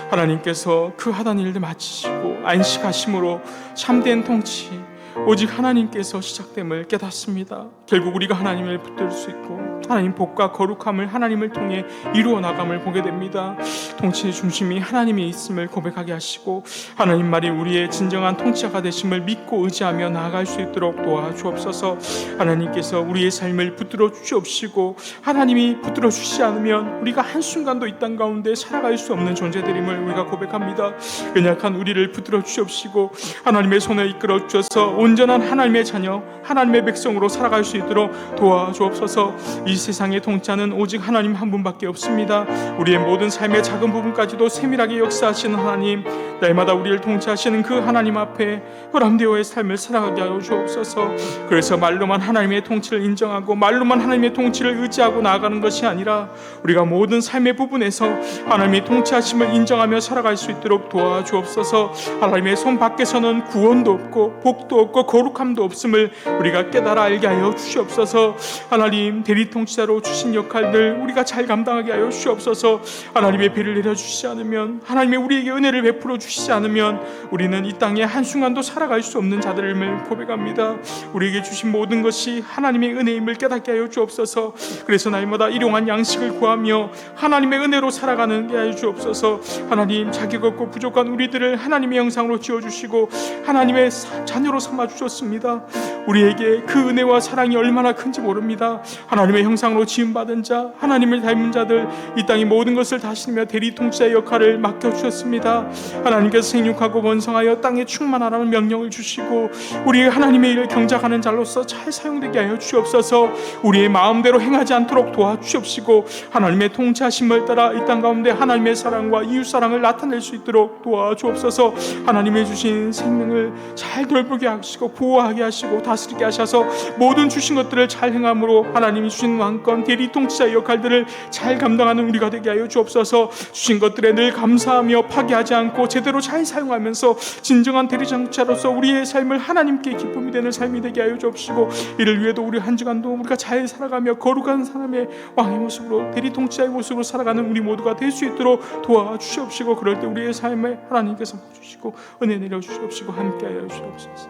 하나님께서 그 하던 일들 마치시고 안식하심으로 참된 통치 오직 하나님께서 시작됨을 깨닫습니다. 결국 우리가 하나님을 붙들 수 있고 하나님 복과 거룩함을 하나님을 통해 이루어 나감을 보게 됩니다. 통치의 중심이 하나님이 있음을 고백하게 하시고 하나님 말이 우리의 진정한 통치자가 되심을 믿고 의지하며 나아갈 수 있도록 도와주옵소서. 하나님께서 우리의 삶을 붙들어 주시옵시고 하나님이 붙들어 주시지 않으면 우리가 한순간도 이 땅 가운데 살아갈 수 없는 존재들임을 우리가 고백합니다. 연약한 우리를 붙들어 주시옵시고 하나님의 손에 이끌어 주셔서 온전한 하나님의 자녀, 하나님의 백성으로 살아갈 수 있도록 도와주옵소서. 이 세상에 통치하는 오직 하나님 한 분밖에 없습니다. 우리의 모든 삶의 작은 부분까지도 세밀하게 역사하시는 하나님, 날마다 우리를 통치하시는 그 하나님 앞에 혈함되어의 삶을 살아가게 하여 주옵소서. 그래서 말로만 하나님의 통치를 인정하고 말로만 하나님의 통치를 의지하고 나아가는 것이 아니라 우리가 모든 삶의 부분에서 하나님의 통치하심을 인정하며 살아갈 수 있도록 도와주옵소서. 하나님의 손 밖에서는 구원도 없고 복도 없고 거룩함도 없음을 우리가 깨달아 알게 하여 주시옵소서. 하나님 대리통치자로 주신 역할들 우리가 잘 감당하게 하여 주시옵소서. 하나님의 배를 내려주시지 않으면, 하나님의 우리에게 은혜를 베풀어 주시지 않으면 우리는 이 땅에 한순간도 살아갈 수 없는 자들임을 고백합니다. 우리에게 주신 모든 것이 하나님의 은혜임을 깨닫게 하여 주옵소서. 그래서 날마다 일용할 양식을 구하며 하나님의 은혜로 살아가는 게 하여 주옵소서. 하나님 자격 없고 부족한 우리들을 하나님의 형상으로 지어주시고 하나님의 자녀로 삼아주셨습니다. 우리에게 그 은혜와 사랑이 얼마나 큰지 모릅니다. 하나님의 형상으로 지음받은 자, 하나님을 닮은 자들, 이 땅의 모든 것을 다스리며 대리통치자의 역할을 맡겨주셨습니다. 하나님께서 생육하고 번성하여 땅에 충만하라는 명령을 주시고 우리의 하나님의 일을 경작하는 자로서 잘 사용되게 하여 주옵소서. 우리의 마음대로 행하지 않도록 도와주옵시고 하나님의 통치하심을 따라 이 땅 가운데 하나님의 사랑과 이웃사랑을 나타낼 수 있도록 도와주옵소서. 하나님의 주신 생명을 잘 돌보게 하시고 보호하게 하시고 다스리게 하셔서 모든 주신 것들을 잘 행함으로 하나님이 주신 왕권 대리통치자의 역할들을 잘 감당하는 우리가 되게 하여 주옵소서. 주신 것들에 늘 감사하며 파괴하지 않고 제대로 잘 사용하면서 진정한 대리장차로서 우리의 삶을 하나님께 기쁨이 되는 삶이 되게 하여 주옵시고 이를 위해도 우리 한 주간도 우리가 잘 살아가며 거룩한 사람의 왕의 모습으로 대리통치자의 모습으로 살아가는 우리 모두가 될 수 있도록 도와주시옵시고 그럴 때 우리의 삶에 하나님께서 주시고 은혜 내려주시옵시고 함께 하여 주옵소서.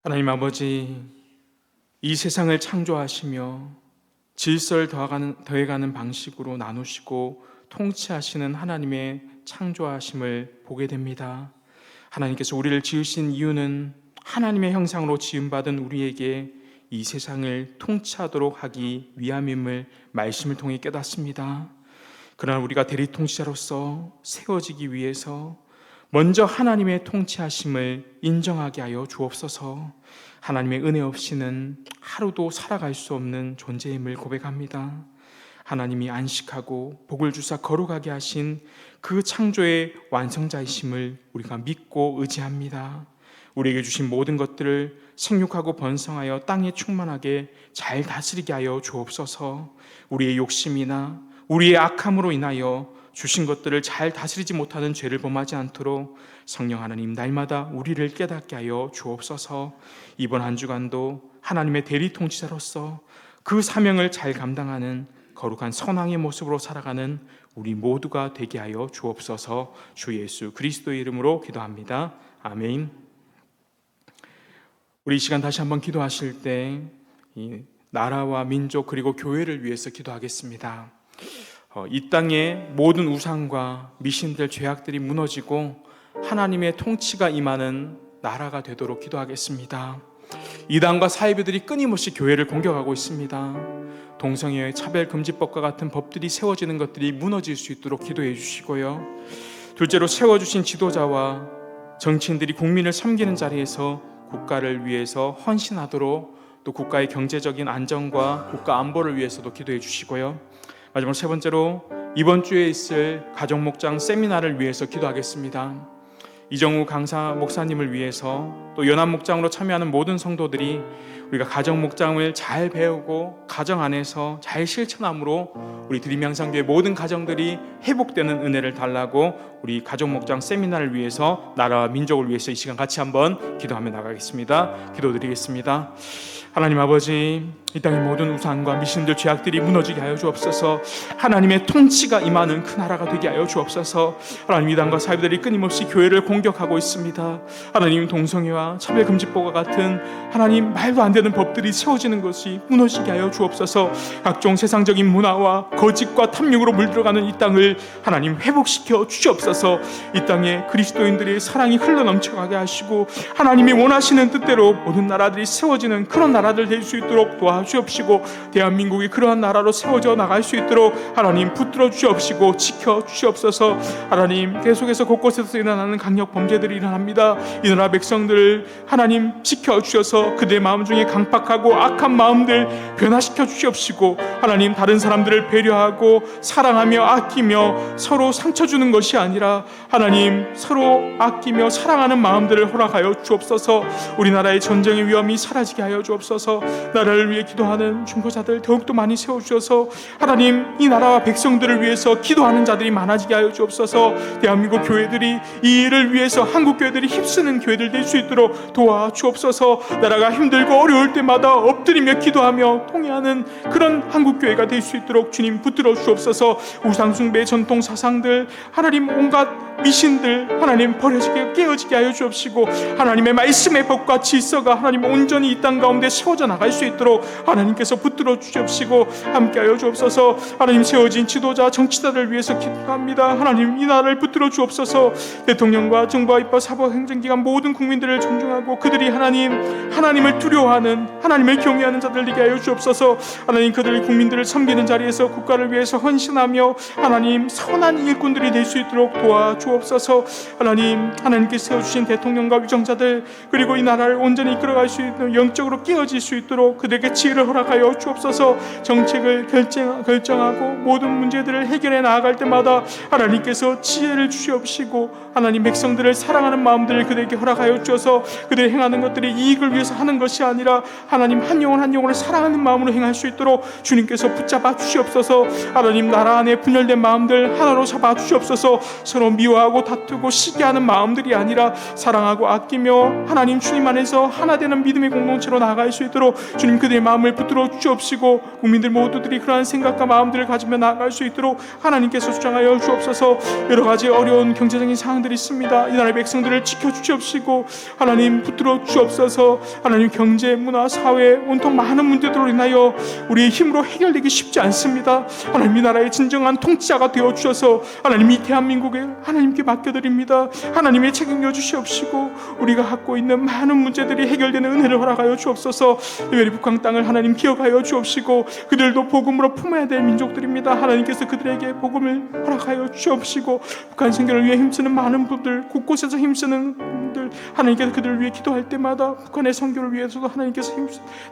하나님 아버지, 이 세상을 창조하시며 질서를 더해가는 방식으로 나누시고 통치하시는 하나님의 창조하심을 보게 됩니다. 하나님께서 우리를 지으신 이유는 하나님의 형상으로 지음받은 우리에게 이 세상을 통치하도록 하기 위함임을 말씀을 통해 깨닫습니다. 그러나 우리가 대리통치자로서 세워지기 위해서 먼저 하나님의 통치하심을 인정하게 하여 주옵소서. 하나님의 은혜 없이는 하루도 살아갈 수 없는 존재임을 고백합니다. 하나님이 안식하고 복을 주사 거룩하게 하신 그 창조의 완성자이심을 우리가 믿고 의지합니다. 우리에게 주신 모든 것들을 생육하고 번성하여 땅에 충만하게 잘 다스리게 하여 주옵소서. 우리의 욕심이나 우리의 악함으로 인하여 주신 것들을 잘 다스리지 못하는 죄를 범하지 않도록 성령 하나님 날마다 우리를 깨닫게 하여 주옵소서. 이번 한 주간도 하나님의 대리통치자로서 그 사명을 잘 감당하는 거룩한 선왕의 모습으로 살아가는 우리 모두가 되게 하여 주옵소서. 주 예수 그리스도의 이름으로 기도합니다. 아멘. 우리 이 시간 다시 한번 기도하실 때 이 나라와 민족 그리고 교회를 위해서 기도하겠습니다. 이 땅의 모든 우상과 미신들, 죄악들이 무너지고 하나님의 통치가 임하는 나라가 되도록 기도하겠습니다. 이단과 사이비들이 끊임없이 교회를 공격하고 있습니다. 동성애의 차별금지법과 같은 법들이 세워지는 것들이 무너질 수 있도록 기도해 주시고요. 둘째로 세워주신 지도자와 정치인들이 국민을 섬기는 자리에서 국가를 위해서 헌신하도록 또 국가의 경제적인 안정과 국가 안보를 위해서도 기도해 주시고요. 마지막으로 세 번째로 이번 주에 있을 가정 목장 세미나를 위해서 기도하겠습니다. 이정우 강사 목사님을 위해서 또 연합 목장으로 참여하는 모든 성도들이 우리가 가정 목장을 잘 배우고 가정 안에서 잘 실천함으로 우리 드림 향상교회 모든 가정들이 회복되는 은혜를 달라고 우리 가정 목장 세미나를 위해서 나라와 민족을 위해서 이 시간 같이 한번 기도하며 나가겠습니다. 기도드리겠습니다. 하나님 아버지, 이 땅의 모든 우상과 미신들 죄악들이 무너지게 하여 주옵소서. 하나님의 통치가 임하는 그 나라가 되게 하여 주옵소서. 하나님, 이단과 사이비들이 끊임없이 교회를 공격하고 있습니다. 하나님, 동성애와 차별금지법과 같은 하나님 말도 안 되는 법들이 세워지는 것이 무너지게 하여 주옵소서. 각종 세상적인 문화와 거짓과 탐욕으로 물들어가는 이 땅을 하나님 회복시켜 주시옵소서. 이 땅에 그리스도인들의 사랑이 흘러넘쳐가게 하시고 하나님이 원하시는 뜻대로 모든 나라들이 세워지는 그런 나라들 될 수 있도록 도와주옵시고, 대한민국이 그러한 나라로 세워져 나갈 수 있도록 하나님 붙들어 주옵시고 지켜 주시옵소서. 하나님, 계속해서 곳곳에서 일어나는 강력 범죄들이 일어납니다. 이 나라 백성들을 하나님 지켜 주셔서 그들의 마음 중에 강팍하고 악한 마음들 변화시켜 주시옵시고, 하나님 다른 사람들을 배려하고 사랑하며 아끼며 서로 상처 주는 것이 아니라 하나님 서로 아끼며 사랑하는 마음들을 허락하여 주옵소서. 우리나라의 전쟁의 위험이 사라지게 하여 주옵소서. 나라를 위해 기도하는 중보자들 더욱더 많이 세워주셔서 하나님 이 나라와 백성들을 위해서 기도하는 자들이 많아지게 하여 주옵소서. 대한민국 교회들이 이 일을 위해서 한국 교회들이 힘쓰는 교회들 될 수 있도록 도와주옵소서. 나라가 힘들고 어려울 때마다 엎드리며 기도하며 통회하는 그런 한국 교회가 될 수 있도록 주님 붙들어 주옵소서. 우상숭배 전통 사상들 하나님 온갖 미신들 하나님 버려지게 깨어지게 하여 주옵시고, 하나님의 말씀의 법과 질서가 하나님 온전히 이 땅 가운데 세워져 나갈 수 있도록 하나님께서 붙들어 주옵시고 함께하여 주옵소서. 하나님, 세워진 지도자 정치자를 위해서 기도합니다. 하나님, 이 나라를 붙들어 주옵소서. 대통령과 정부와 입법 사법 행정기관 모든 국민들을 존중하고 그들이 하나님을 두려워하는 하나님을 경외하는 자들 되게 하여 주옵소서. 하나님, 그들이 국민들을 섬기는 자리에서 국가를 위해서 헌신하며 하나님 선한 일꾼들이 될 수 있도록 도와주옵소서. 하나님께서 세워주신 대통령과 위정자들 그리고 이 나라를 온전히 이끌어갈 수 있는 영적으로 깨어질 수 있도록 그들에게 지혜를 허락하여 주옵소서. 정책을 결정하고 모든 문제들을 해결해 나아갈 때마다 하나님께서 지혜를 주시옵시고 하나님 백성들을 사랑하는 마음들을 그들에게 허락하여 주어서 그들이 행하는 것들이 이익을 위해서 하는 것이 아니라 하나님 한 영혼 한 영혼을 사랑하는 마음으로 행할 수 있도록 주님께서 붙잡아 주시옵소서. 하나님, 나라 안에 분열된 마음들 하나로 잡아 주시옵소서. 서로 미워하고 다투고 시기하는 마음들이 아니라 사랑하고 아끼며 하나님 주님 안에서 하나 되는 믿음의 공동체로 나아갈 수 있도록 주님 그들의 마음을 붙들어 주옵시고, 국민들 모두들이 그러한 생각과 마음들을 가지며 나아갈 수 있도록 하나님께서 주장하여 주옵소서. 여러 가지 어려운 경제적인 상황들이 있습니다. 이 나라의 백성들을 지켜 주옵시고 하나님 붙들어 주옵소서. 하나님, 경제, 문화, 사회 온통 많은 문제들로 인하여 우리의 힘으로 해결되기 쉽지 않습니다. 하나님, 이 나라의 진정한 통치자가 되어 주셔서 하나님 이 대한민국에 하나님께 맡겨드립니다. 하나님의 책임져 주시옵시고 우리가 갖고 있는 많은 문제들이 해결되는 은혜를 허락하여 주옵소서. 특별히 북한 땅을 하나님 기억하여 주옵시고 그들도 복음으로 품어야 될 민족들입니다. 하나님께서 그들에게 복음을 허락하여 주옵시고 북한 선교를 위해 힘쓰는 많은 분들, 곳곳에서 힘쓰는 분들 하나님께서 그들을 위해 기도할 때마다 북한의 선교를 위해서도 하나님께서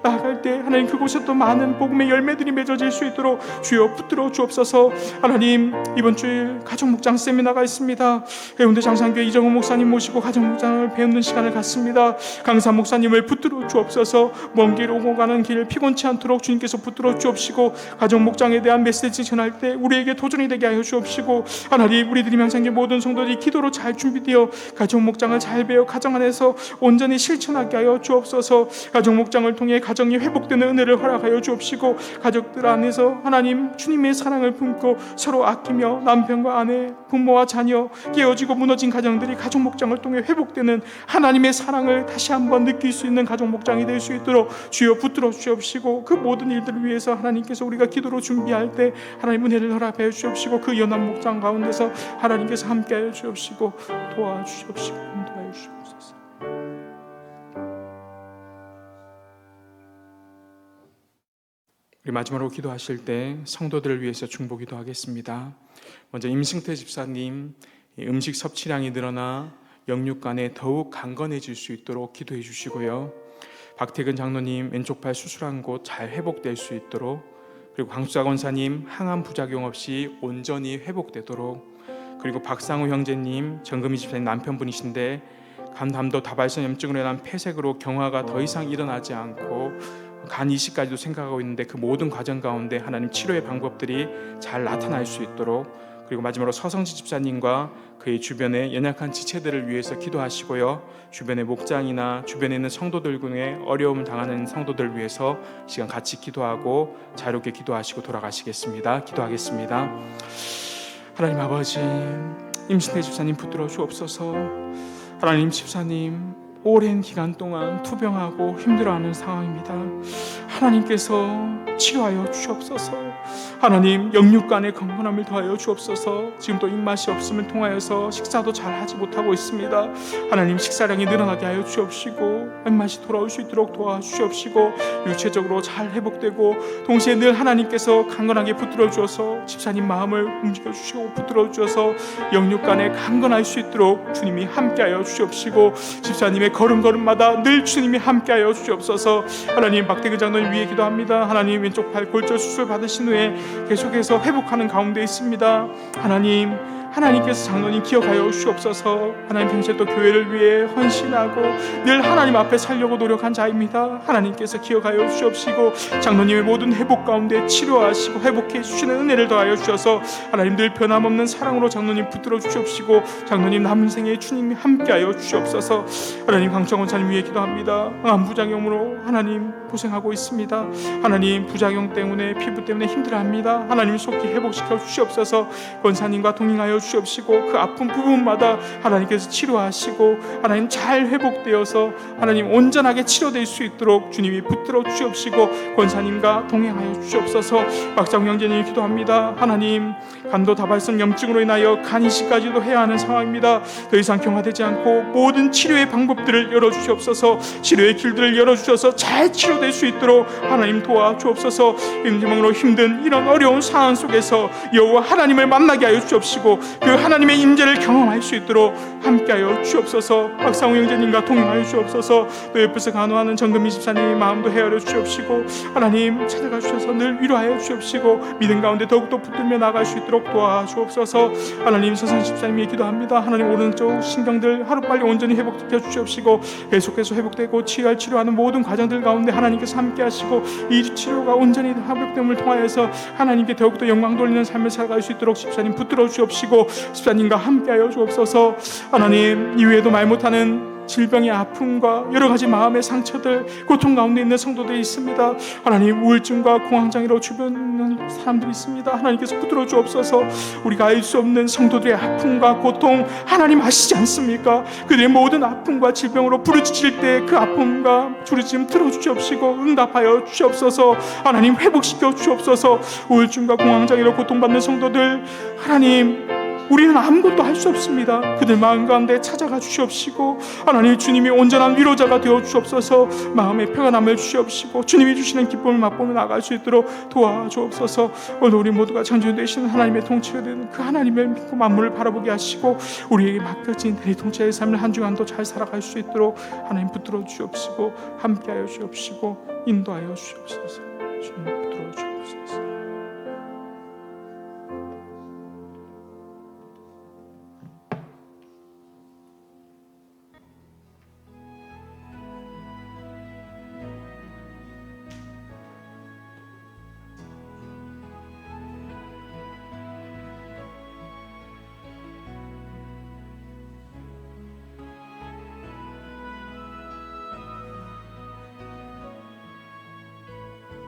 나아갈 때 하나님 그곳에 또 많은 복음의 열매들이 맺어질 수 있도록 주여 붙들어 주옵소서. 하나님, 이번 주일 가정목장 세미나가 있습니다. 해운대 장산교회 이정우 목사님 모시고 가정목장을 배우는 시간을 갖습니다. 강사 목사님을 붙들어 주옵소서. 먼 길 오고 가는 길 피곤치 않도록 주님께서 붙들어 주옵시고 가정목장에 대한 메시지 전할 때 우리에게 도전이 되게 하여 주옵시고, 하나님 우리 드림 향상교회 모든 성도들이 기도로 잘 준비되어 가정목장을 잘 배워 가정 안에서 온전히 실천하게 하여 주옵소서. 가정목장을 통해 가정이 회복되는 은혜를 허락하여 주옵시고 가족들 안에서 하나님 주님의 사랑을 품고 서로 아끼며 남편과 아내, 부모와 자녀 깨어지고 무너진 가정들이 가정목장을 통해 회복되는 하나님의 사랑을 다시 한번 느낄 수 있는 가정목장이 될 수 있도록 주여 붙들어 주옵시고, 그 모든 일들을 위해서 하나님께서 우리가 기도로 준비할 때 하나님 은혜를 허락하여 주옵시고 그 연합목장 가운데서 하나님께서 함께하여 주옵시고 도와주시옵시고 인도하여 주옵소서. 우리 마지막으로 기도하실 때 성도들을 위해서 중보 기도하겠습니다. 먼저 임승태 집사님, 음식 섭취량이 늘어나 영육간에 더욱 강건해질 수 있도록 기도해 주시고요. 박태근 장로님 왼쪽 팔 수술한 곳 잘 회복될 수 있도록, 그리고 강수자 권사님 항암 부작용 없이 온전히 회복되도록, 그리고 박상우 형제님 정금희 집사님 남편분이신데 간담도 다발성 염증으로 인한 폐색으로 경화가 더 이상 일어나지 않고 간 이식까지도 생각하고 있는데 그 모든 과정 가운데 하나님 치료의 방법들이 잘 나타날 수 있도록, 그리고 마지막으로 서성지 집사님과 그의 주변의 연약한 지체들을 위해서 기도하시고요, 주변의 목장이나 주변에 있는 성도들 중에 어려움을 당하는 성도들을 위해서 시간 같이 기도하고 자유롭게 기도하시고 돌아가시겠습니다. 기도하겠습니다. 하나님 아버지, 임신태 집사님 붙들어 주옵소서. 하나님, 집사님 오랜 기간 동안 투병하고 힘들어하는 상황입니다. 하나님께서 치료하여 주옵소서. 하나님, 영육간의 건강함을 더하여 주옵소서. 지금도 입맛이 없음을 통하여서 식사도 잘 하지 못하고 있습니다. 하나님, 식사량이 늘어나게 하여 주옵시고 입맛이 돌아올 수 있도록 도와주옵시고 육체적으로 잘 회복되고 동시에 늘 하나님께서 강건하게 붙들어 주어서 집사님 마음을 움직여 주시고 붙들어 주어서 영육간에 강건할 수 있도록 주님이 함께하여 주옵시고 집사님의 걸음걸음마다 늘 주님이 함께하여 주옵소서. 하나님, 박태근 장로님 위해 기도합니다. 하나님, 왼쪽 팔 골절 수술 받으신 후에 계속해서 회복하는 가운데 있습니다. 하나님께서 장로님 기억하여 주옵소서. 하나님, 평생 또 교회를 위해 헌신하고 늘 하나님 앞에 살려고 노력한 자입니다. 하나님께서 기억하여 주옵시고 장로님의 모든 회복 가운데 치료하시고 회복해 주시는 은혜를 더하여 주셔서 하나님 늘 변함없는 사랑으로 장로님 붙들어 주옵시고 장로님 남은 생에 주님이 함께하여 주옵소서. 하나님, 강창원 원사님 위해 기도합니다. 암 부작용으로 하나님 고생하고 있습니다. 하나님, 부작용 때문에 피부 때문에 힘들어합니다. 하나님, 속히 회복시켜 주시옵소서. 권사님과 동행하여 주옵시고 그 아픈 부분마다 하나님께서 치료하시고 하나님 잘 회복되어서 하나님 온전하게 치료될 수 있도록 주님이 붙들어 주옵시고 권사님과 동행하여 주옵소서. 박장 형제님 기도합니다. 하나님, 간도 다발성 염증으로 인하여 간 이식까지도 해야 하는 상황입니다. 더 이상 경화되지 않고 모든 치료의 방법들을 열어주시옵소서. 치료의 길들을 열어주셔서 잘 치료될 수 있도록 하나님 도와주옵소서. 임지망으로 힘든 이런 어려운 상황 속에서 여호와 하나님을 만나게 하여 주옵시고 그 하나님의 임재를 경험할 수 있도록 함께하여 주옵소서. 박상우 형제님과 동행하여 주옵소서. 또 옆에서 간호하는 정금희 집사님의 마음도 헤아려 주옵시고 하나님 찾아가 주셔서 늘 위로하여 주옵시고 믿음 가운데 더욱더 붙들며 나갈 수 있도록 도와주옵소서. 하나님, 서선 집사님이 기도합니다. 하나님, 오른쪽 신경들 하루빨리 온전히 회복시켜 주옵시고 계속해서 회복되고 치료하는 모든 과정들 가운데 하나님께서 함께하시고 이 치료가 온전히 회복됨을 통하여서 하나님께 더욱더 영광 돌리는 삶을 살아갈 수 있도록 집사님 붙들어 주옵시고 집사님과 함께하여 주옵소서. 하나님, 이외에도 말 못하는 질병의 아픔과 여러 가지 마음의 상처들, 고통 가운데 있는 성도들이 있습니다. 하나님, 우울증과 공황장애로 주변에 사람들이 있습니다. 하나님께서 붙들어 주옵소서. 우리가 알 수 없는 성도들의 아픔과 고통 하나님 아시지 않습니까? 그들의 모든 아픔과 질병으로 부르짖을 때 그 아픔과 부르짖음 들어주시옵시고 응답하여 주옵소서. 하나님, 회복시켜 주옵소서. 우울증과 공황장애로 고통받는 성도들, 하나님, 우리는 아무것도 할 수 없습니다. 그들 마음 가운데 찾아가 주시옵시고 하나님, 주님이 온전한 위로자가 되어 주옵소서. 마음의 평안함을 주시옵시고 주님이 주시는 기쁨을 맛보며 나갈 수 있도록 도와주옵소서. 오늘 우리 모두가 창조주 되시는 하나님의 통치가 되는 그 하나님을 믿고 만물을 바라보게 하시고 우리에게 맡겨진 대리 통치의 삶을 한 주간도 잘 살아갈 수 있도록 하나님 붙들어 주옵시고 함께하여 주옵시고 인도하여 주옵소서. 주님.